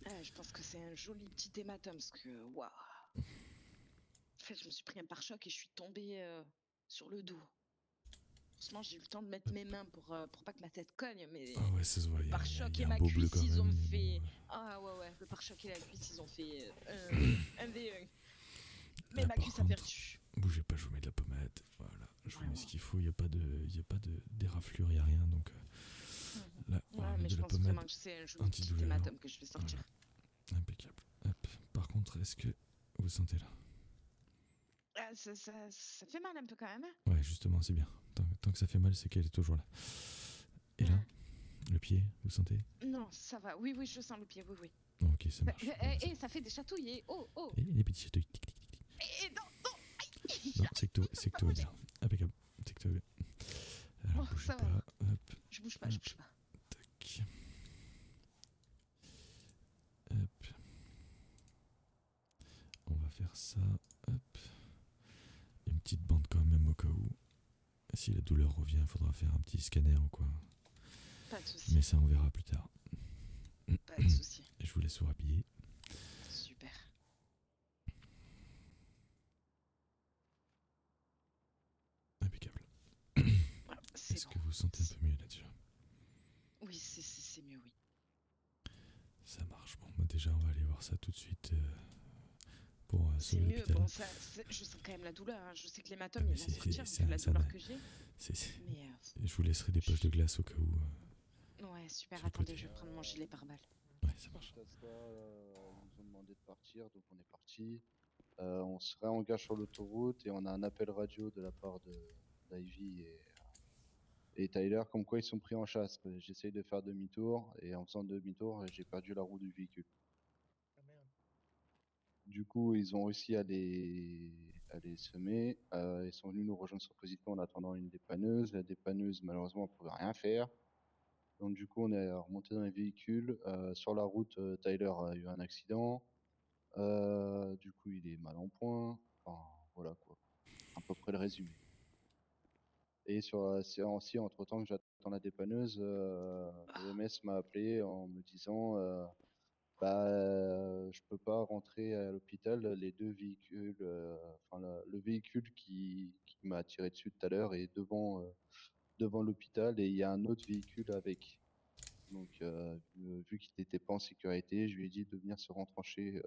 Ah, je pense que c'est un joli petit hématome parce que waouh. En fait, je me suis pris un pare-choc et je suis tombée sur le dos. Heureusement, j'ai eu le temps de mettre mes mains pour pas que ma tête cogne, mais Ah ouais, ça se voit, il y le a, pare-choc y et a un ma beau bleu cuisse, quand ils ont même. mais fait. bon, Ah ouais, ouais, le pare-choc et la cuisse, ils ont fait un V1. Mais Là, ma par cuisse a contre, perdu. bougez pas, je vous mets de la pommade. Voilà, je vous mets Vraiment. ce qu'il faut, il n'y a pas d'éraflure, il n'y a rien. Donc là, on va Ouais, mais mettre je de la pense vraiment pommade que c'est un joli petit antidouleur. hématome que je vais sortir. Voilà. Impeccable. Hop. Par contre, est-ce que vous sentez là? Ah, ça fait mal un peu quand même. Hein. Ouais, justement, c'est bien. Tant que ça fait mal, c'est qu'elle est toujours là. Et là, le pied, vous sentez? Non, ça va. Oui, oui, je sens le pied, oui, oui. Ok, ça marche. Et ça fait des chatouilles. Oh, oh. Et les petits chatouilles. Tic, tic, tic, tic. Et non, non. Aïe. Non, c'est que tout va bien. Impeccable. C'est que tout va bien. Alors, Oh, bougez ça pas. va. Hop, Je bouge pas, je bouge pas. tac. Hop. On va faire ça. Hop. Une petite bande quand même au cas où. Si la douleur revient, il faudra faire un petit scanner ou quoi. Pas de soucis. Mais ça, on verra plus tard. Pas de soucis. Je vous laisse vous rhabiller. Super. Impeccable. Voilà, c'est Est-ce bon. que vous sentez un peu mieux là déjà? Oui, c'est mieux, oui. Ça Ça marche. Bon, bah déjà, on va aller voir ça tout de suite pour C'est sauver mieux, l'hôpital. bon, je sens quand même la douleur. Hein. Je sais que l'hématome, mais il va c'est- sortir c'est vu la ça douleur n'a- que j'ai. c'est- Mais Je vous laisserai des poches de glace au cas où. ouais, super. sur le Attendez, côté. je vais prendre mon gilet pare-balles. Ouais, ça marche. Suite à ça, ils nous ont demandé de partir, donc on est parti. On se réengage sur l'autoroute et on a un appel radio de la part d'Ivy et Tyler, comme quoi ils sont pris en chasse. J'essaye de faire demi-tour et en faisant demi-tour, j'ai perdu la roue du véhicule. Ah merde. Du coup, ils ont réussi à les semer. Ils sont venus nous rejoindre sur position en attendant une dépanneuse. La dépanneuse, malheureusement, ne pouvait rien faire. Donc, du coup, on est remonté dans les véhicules. Sur la route, Tyler a eu un accident. Du coup, il est mal en point. Enfin, voilà quoi. À peu près le résumé. Et c'est aussi, entre-temps que j'attends la dépanneuse, l'EMS m'a appelé en me disant je peux pas rentrer à l'hôpital. Les deux véhicules, enfin le véhicule qui m'a tiré dessus tout à l'heure est devant l'hôpital et il y a un autre véhicule avec. Donc vu qu'il n'était pas en sécurité, je lui ai dit de venir se retrancher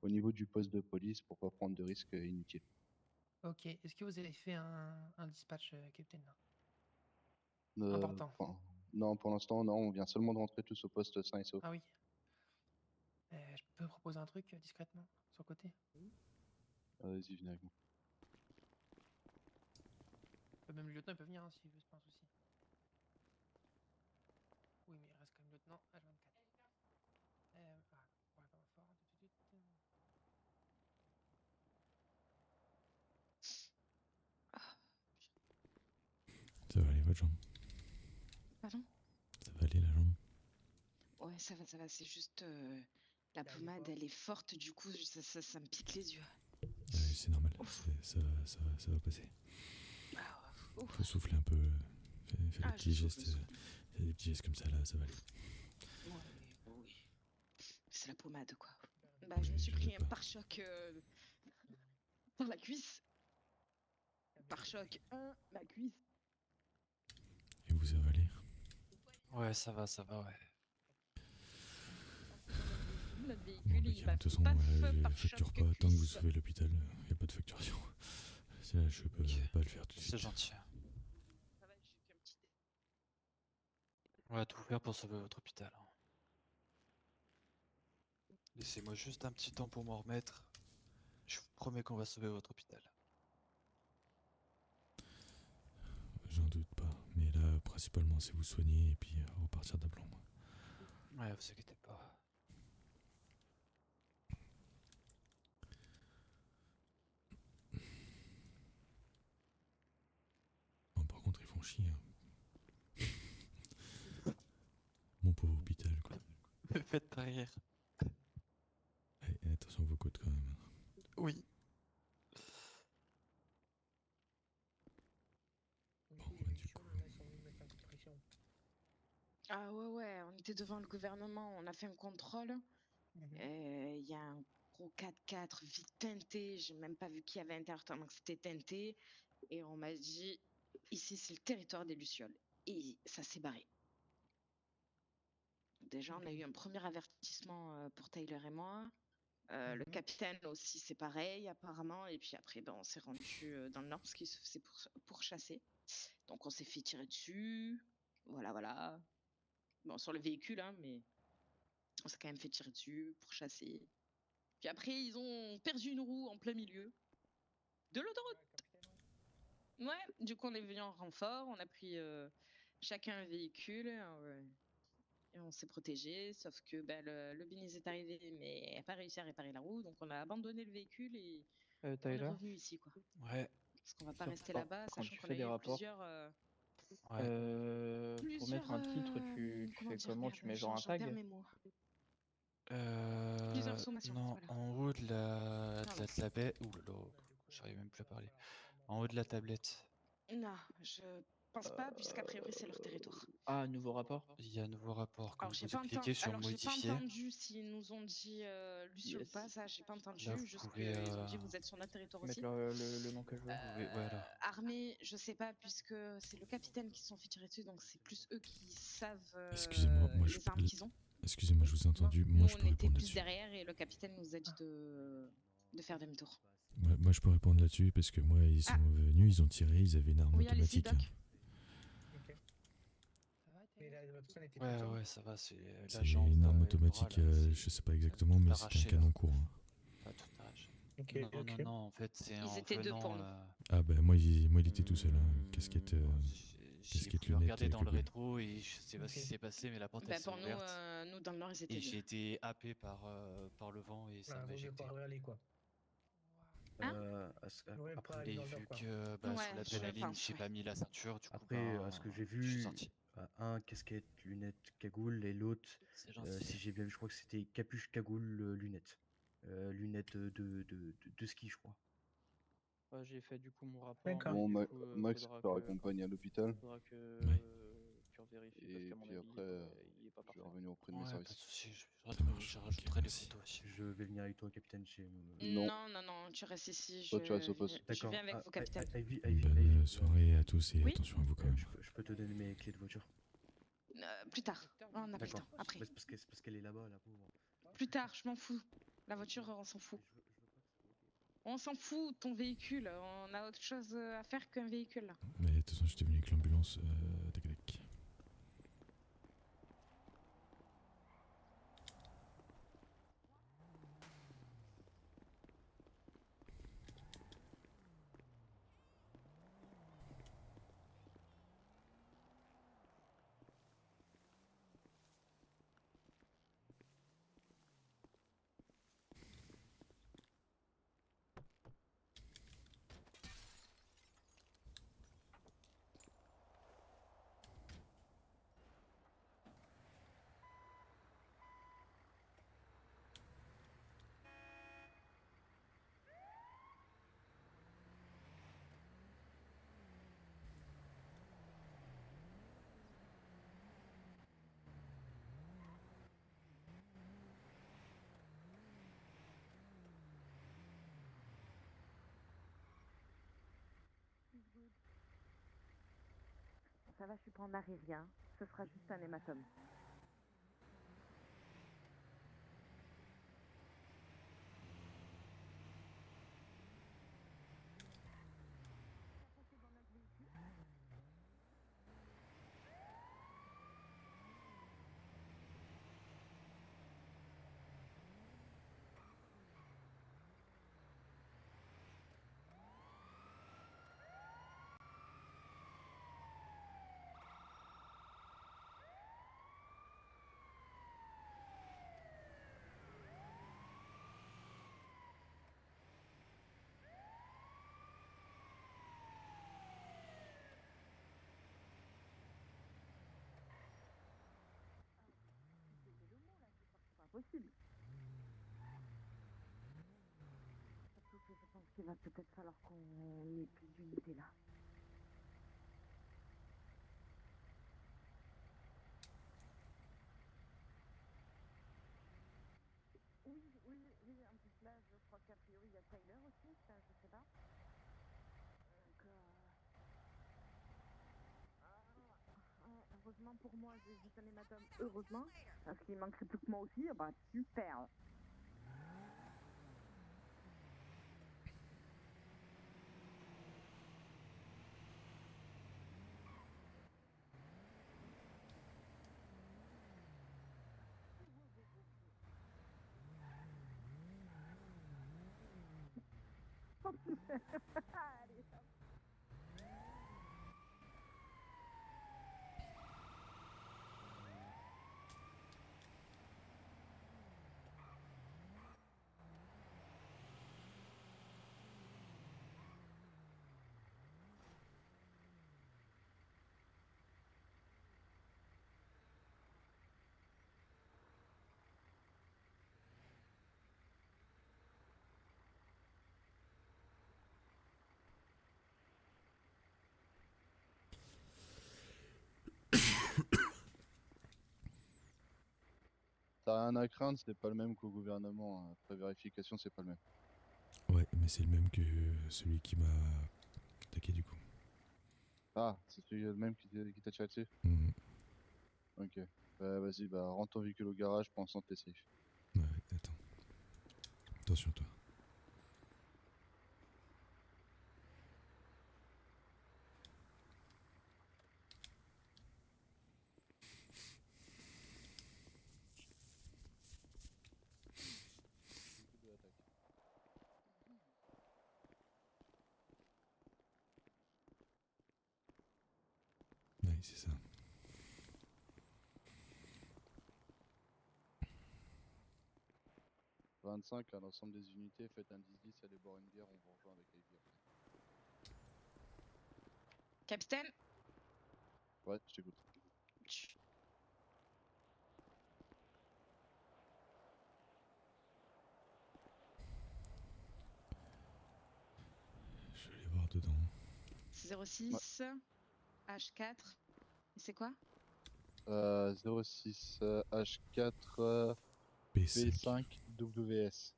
au niveau du poste de police pour pas prendre de risques inutiles. Ok, est-ce que vous avez fait un dispatch, Captain là Euh, Important. non, pour l'instant, non. On vient seulement de rentrer tous au poste sain et sauf. Ah oui. Je peux proposer un truc discrètement, sur le côté? Vas-y, viens avec moi. Même le lieutenant il peut venir hein, s'il veut, c'est pas un souci. Oui, mais il reste quand même lieutenant H24. On va pas fort, tout de suite. Ça va aller, votre jambe? Pardon? Ça va aller, la jambe? Ouais, ça va. C'est juste la pommade, elle est forte. Du coup, ça me pique les yeux. Ouais, c'est normal. Ça va passer. Ouf. Faut souffler un peu. Fais des Ah, petits je gestes. souffle. Fais des petits gestes comme ça, là, ça va aller. Oui. C'est la pommade, quoi. Bah, je me suis pris un pare-choc par la cuisse. Pare-choc 1, la cuisse. Et vous, ça va aller? Ouais, ça va, ouais. Notre Bon, véhicule, bah, il va de toute façon, pas je feu par facture choc pas tant que vous cuisse. sauvez l'hôpital. Y a pas de facturation. Là, je peux pas le faire tout de suite. C'est gentil. Ça va, j'ai qu'un petit dé. On va tout faire pour sauver votre hôpital. Hein. Laissez-moi juste un petit temps pour m'en remettre. Je vous promets qu'on va sauver votre hôpital. J'en doute pas. Mais là, principalement, c'est vous soigner et puis repartir d'aplomb. Ouais, vous inquiétez pas. Bon, par contre, ils font chier. Hein. Mon pauvre hôpital, quoi. Me faites pas rire. Allez, attention à vos côtes quand même. Oui. Ah ouais, on était devant le gouvernement, on a fait un contrôle. Il y a un gros 4x4 vite teinté, j'ai même pas vu qui y avait à l'intérieur tellement que c'était teinté. Et on m'a dit, ici c'est le territoire des Lucioles. Et ça s'est barré. Déjà, on a eu un premier avertissement pour Tyler et moi. Le capitaine aussi, c'est pareil, apparemment. Et puis après, on s'est rendu dans le nord parce qu'il se faisait pour chasser. Donc, on s'est fait tirer dessus. Voilà. Bon, sur le véhicule, hein, mais on s'est quand même fait tirer dessus pour chasser. Puis après, ils ont perdu une roue en plein milieu de l'autoroute. Ouais, du coup, on est venu en renfort. On a pris chacun un véhicule. Et on s'est protégé, sauf que le Biniz est arrivé, mais n'a pas réussi à réparer la roue, donc on a abandonné le véhicule et on est Tyler, revenu ici, quoi. Ouais. Parce qu'on va pas rester là-bas, quand sachant tu qu'on fais a des eu rapports, pour mettre un titre, tu comment fais dire, comment? merde, Tu mets genre un j'en perds tag? mes mots. Plusieurs sommations, Non, voilà. en haut de la Pardon. tablette. Ouh là là, j'arrive même plus à parler. En haut de la tablette. Non, je pense pas, puisqu'a priori c'est leur territoire. Ah, nouveau rapport? Il y a un nouveau rapport. Quand Alors j'ai vous pas, cliquez sur j'ai pas modifier, entendu s'ils nous ont dit Lucio ou pas, ça j'ai pas entendu, là vous juste pouvez. qu'ils ont dit vous êtes sur notre territoire Mettre aussi. le nom que je veux. Voilà. Armée, je sais pas, puisque c'est le capitaine qui se sont fait tirer dessus, donc c'est plus eux qui savent Excusez-moi, moi les armes qu'ils ont. Excusez-moi, je vous ai entendu. Nous, Moi, je on peux était répondre plus là-dessus. derrière et le capitaine nous a dit de faire demi-tour. Moi, je peux répondre là-dessus parce que moi, ils sont venus, ils ont tiré, ils avaient une arme Oui, allez-y, automatique. Doc. Mais la personne était Ouais, plutôt- ouais, ça va, c'est C'est la jambe. une arme et le automatique, bras, là, je sais pas exactement, mais c'était un arraché, là. canon court. Hein. Pas tout arraché. Ok, Non, ok. non, non, en fait, c'est Ils en étaient deux pour venant nous. là. Ah bah moi, il était tout seul. Hein. Casquette, J'ai casquette, voulu lunettes, regarder dans le cagoule. rétro et je sais pas ce qui s'est passé, mais la porte elle s'est Pour nous, ouverte. nous, dans le nord, ils étaient Et deux. j'ai été happé par le vent et ça Voilà, m'a vaut mieux éjecté. pas aller, quoi. Après, Vaut mieux pas aller Et dans le nord, vu quoi. que Ouais, sous je l'adrénaline, pense, j'ai ouais. pas mis la ceinture, du coup, Après, à ce que j'ai je suis vu, sorti. un casquette, lunettes, cagoule, et l'autre, C'est gentil. si j'ai bien vu, je crois que c'était capuche, cagoule, lunettes. Lunettes de ski, je crois. Ouais, j'ai fait du coup mon rapport. D'accord. Mais Bon, du coup, Max, faudra tu peux que raccompagner à l'hôpital. tu revérifies parce Et qu'à mon puis avis, après, il est pas je vais parfait. revenir auprès de mes Ouais, pas de services. soucis, Ça marche. je Ok, rajouterai les merci. photos aussi. Je vais venir avec toi, capitaine, chez... Non, Non, tu restes ici. toi tu restes au poste. Je viens avec vous, capitaine. Bonne soirée à tous et Oui. attention à vous quand même. Je peux te donner mes clés de voiture. Plus tard. On n'a pas le D'accord. temps. Après. C'est parce qu'elle est là-bas, la pauvre. Plus tard, je m'en fous. La voiture, on s'en fout. On s'en fout de ton véhicule. On a autre chose à faire qu'un véhicule. Là. Mais de toute façon, j'étais venu avec l'ambulance. Tac, tac. Ça va, je suis pas en arrêt, rien. Ce sera juste un hématome. Possible. Surtout que je pense qu'il va peut-être falloir qu'on ait plus d'unités là. Oui, en plus là, je crois qu'a priori il y a Tyler aussi, ça, je sais pas. Donc, heureusement pour moi, j'ai juste un hématome, heureusement, parce qu'il manquerait plus que moi aussi, bah super. Allez, hop. T'as rien à craindre, c'est pas le même qu'au gouvernement. Hein. Après vérification, c'est pas le même. Ouais, mais c'est le même que celui qui m'a attaqué du coup. Ah, c'est celui le même qui t'a tiré dessus. Mhm. Ok. Vas-y, bah rentre ton véhicule au garage, pour l'instant t'es safe. Ouais, attends. Attention, toi. Ouais, c'est ça. « 25 à l'ensemble des unités, faites un 10-10, allez boire une bière, on vous rejoint avec les bières. » Capitaine? Ouais, je t'écoute. Je vais aller voir dedans. 06 H4. Et c'est quoi? 06 H4 P5. P5 WS.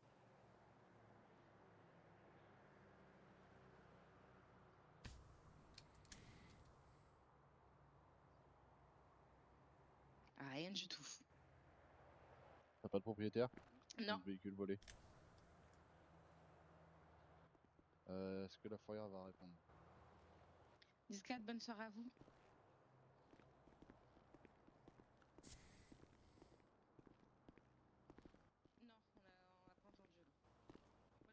Rien du tout. T'as pas de propriétaire? Non. Du véhicule volé. Est-ce que la fourrière va répondre? 10-4, bonne soirée à vous. Non, on a pas entendu. Moi j'ai compris 10-10.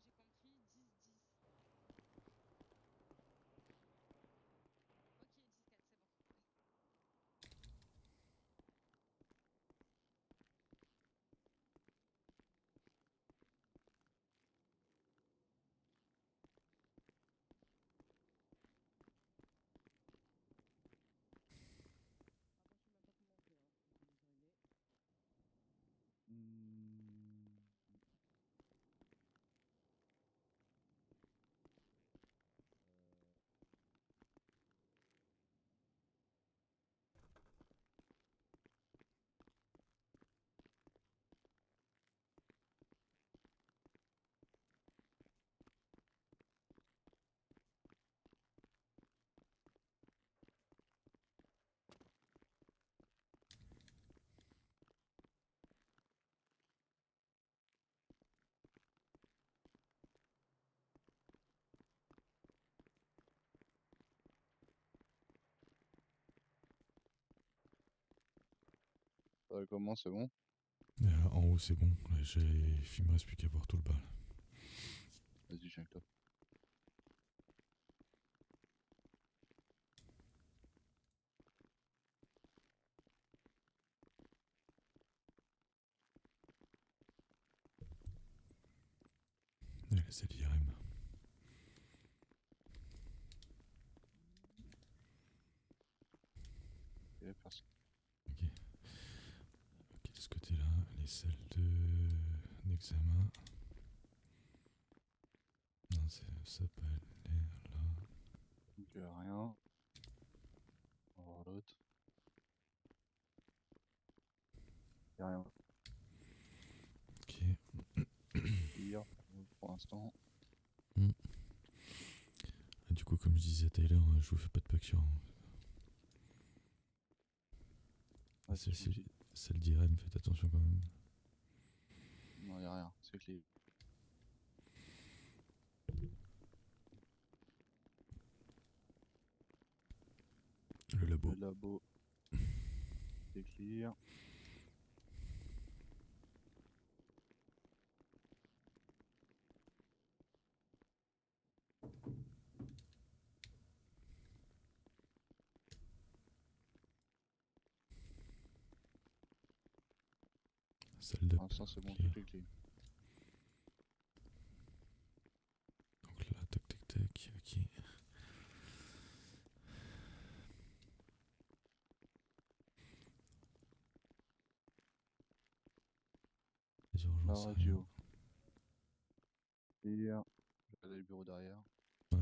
Ok, 10-4, c'est bon. Comment, c'est bon? En haut, c'est bon. Là, il me reste plus qu'à voir tout le bas. Là. Vas-y, je viens avec toi. Allez, c'est l'IRM. Ok, personne. Ok. Ok, de ce côté-là, les salles d'examen. Non, ça peut aller là. Donc rien. On va voir l'autre. Y'a rien. Ok. Hier, pour l'instant. Du coup, comme je disais à Tyler, je vous fais pas de pacture. Celle d'IRM, faites attention quand même. Non, y'a rien, c'est clé. Le labo. Le labo. C'est clear. Salle d'up. Pour l'instant, c'est bon, clear. tout est clear. Donc là, tac tac tac, ok. Les La urgences, rien. radio. Clear. J'ai le bureau derrière. Ouais.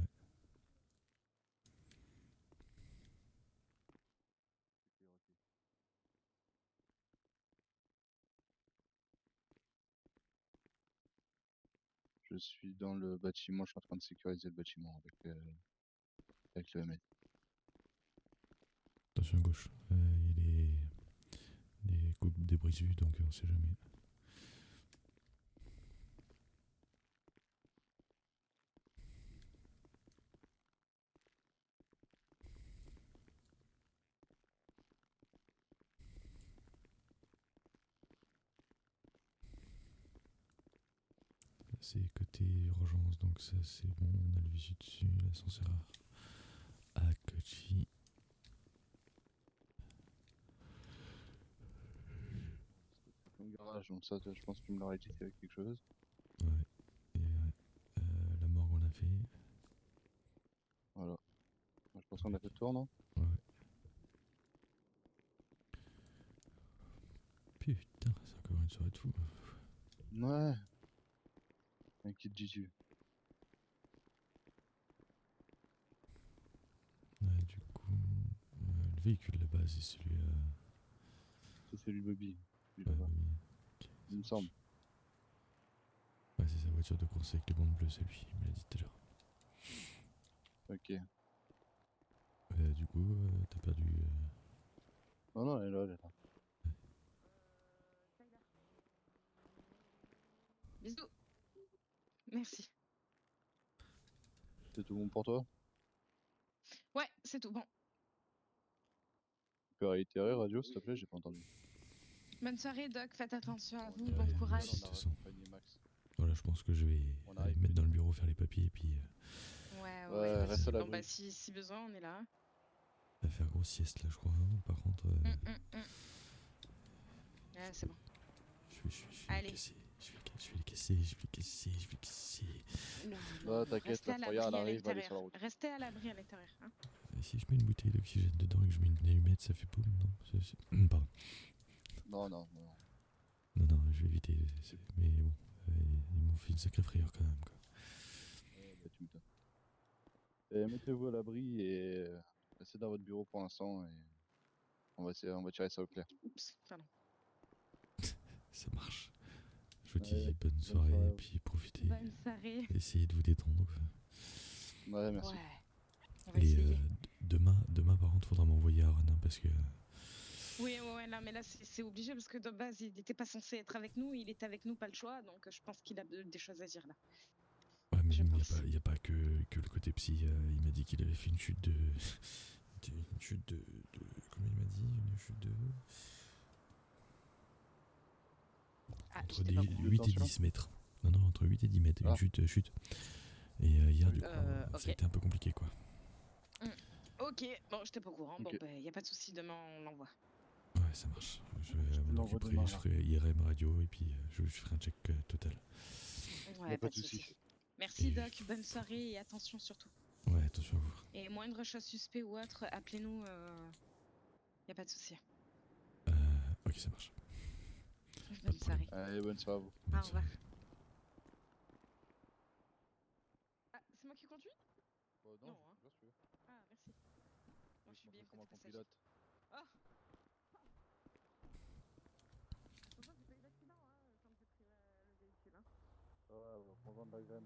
Je suis dans le bâtiment, je suis en train de sécuriser le bâtiment avec le ML. Attention à gauche. Il y a des brisures, donc on sait jamais. C'est côté urgence, donc ça c'est bon, on a le visu dessus, l'ascenseur à Kochi. Mon garage, donc ça, je pense que tu me l'aurais dit avec quelque chose. Ouais, et la morgue on a fait. Voilà. Je pense qu'on a fait le tour, non? Ouais. Putain, c'est encore une soirée de fou. Ouais. Inquiète Jésus. Ouais, du coup, le véhicule de base, c'est celui C'est celui de Bobby. ouais, oui. Il me semble. Ouais, c'est sa voiture de course avec les bandes bleues, c'est lui, il me l'a dit tout à l'heure. Ok. Du coup, t'as perdu. Non, non, elle est là, elle est là. Bisous. Merci. C'est tout bon pour toi? Ouais, c'est tout bon. Tu peux réitérer radio, s'il te plaît, j'ai pas entendu. Bonne soirée, Doc. Faites attention à vous. Ouais, Bon courage. de toute façon. Voilà, je pense que je vais On aller arrive. me mettre dans le bureau, faire les papiers et puis Ouais, Ouais, pas de reste soucis. à Bon, l'abri. bah, si besoin, on est là. faire grosse sieste là, je crois. Hein. Par contre, Ouais, c'est bon. je vais Allez. les casser. Je vais les casser. Non, t'inquiète, Restez la à fourrière, elle l'abri à arrive, va aller sur la l'intérieur. route. Restez à l'abri à l'intérieur. Hein. Et si je mets une bouteille d'oxygène dedans et que je mets une allumette, ça fait boum, non pardon. Non. Non, je vais éviter. Mais bon, ils m'ont fait une sacrée frayeur quand même. Quoi. Bah, tu m'étonnes. Et mettez-vous à l'abri et restez dans votre bureau pour l'instant et on va tirer ça au clair. Oups, pardon. Ça marche. Je vous dis Ouais, bonne soirée et puis profitez. Bonne soirée. Essayez de vous détendre. Ouais, merci. Ouais. On va Et essayer. demain, par contre, faudra m'envoyer Aaron hein, parce que. Oui, là, mais là, c'est obligé parce que de base, il n'était pas censé être avec nous. Il était avec nous, pas le choix. Donc, je pense qu'il a des choses à dire là. Ouais, mais Je il pense. n'y a pas que le côté psy. Il m'a dit qu'il avait fait une chute de. Une chute de. Comment il m'a dit? Une chute de. Ah, Entre j'étais pas au courant. 8 et 10 mètres. Non, entre 8 et 10 mètres. Une chute. Et hier, du coup, ok. ça a été un peu compliqué quoi. Ok, bon, j'étais pas au courant. Ok. Bon, y a pas de souci. Demain, on l'envoie. Ouais, ça marche. Je m'en l'envoie occuperai. demain, Je là. ferai IRM radio et puis je ferai un check total. Ouais, pas de souci. Merci, Doc. Bonne soirée et attention surtout. Ouais, attention à vous. Et moindre chose suspect ou autre, appelez-nous. Y a pas de souci. Ok, ça marche. Bonne soirée. Allez, bonne soirée à vous. Au revoir. Ah, c'est moi qui conduis? Non, hein. bien sûr. Ah, merci. Moi, je suis bien Comment côté qu'on passager. pilote. Ah. Pourtant, j'ai pas eu d'accident quand j'ai pris le véhicule. Ouais, on vend de la graine.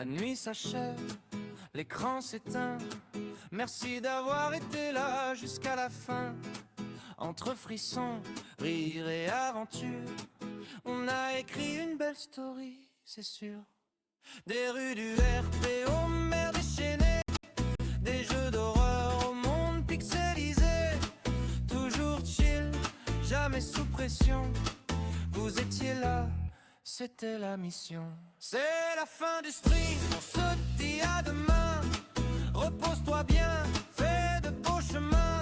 La nuit s'achève, l'écran s'éteint. Merci d'avoir été là jusqu'à la fin. Entre frissons, rire et aventure, on a écrit une belle story, c'est sûr. Des rues du RP aux mers déchaînées, des jeux d'horreur au monde pixelisé. Toujours chill, jamais sous pression. Vous étiez là, c'était la mission. C'est la fin du stream, on se dit à demain. Repose-toi bien, fais de beaux chemins.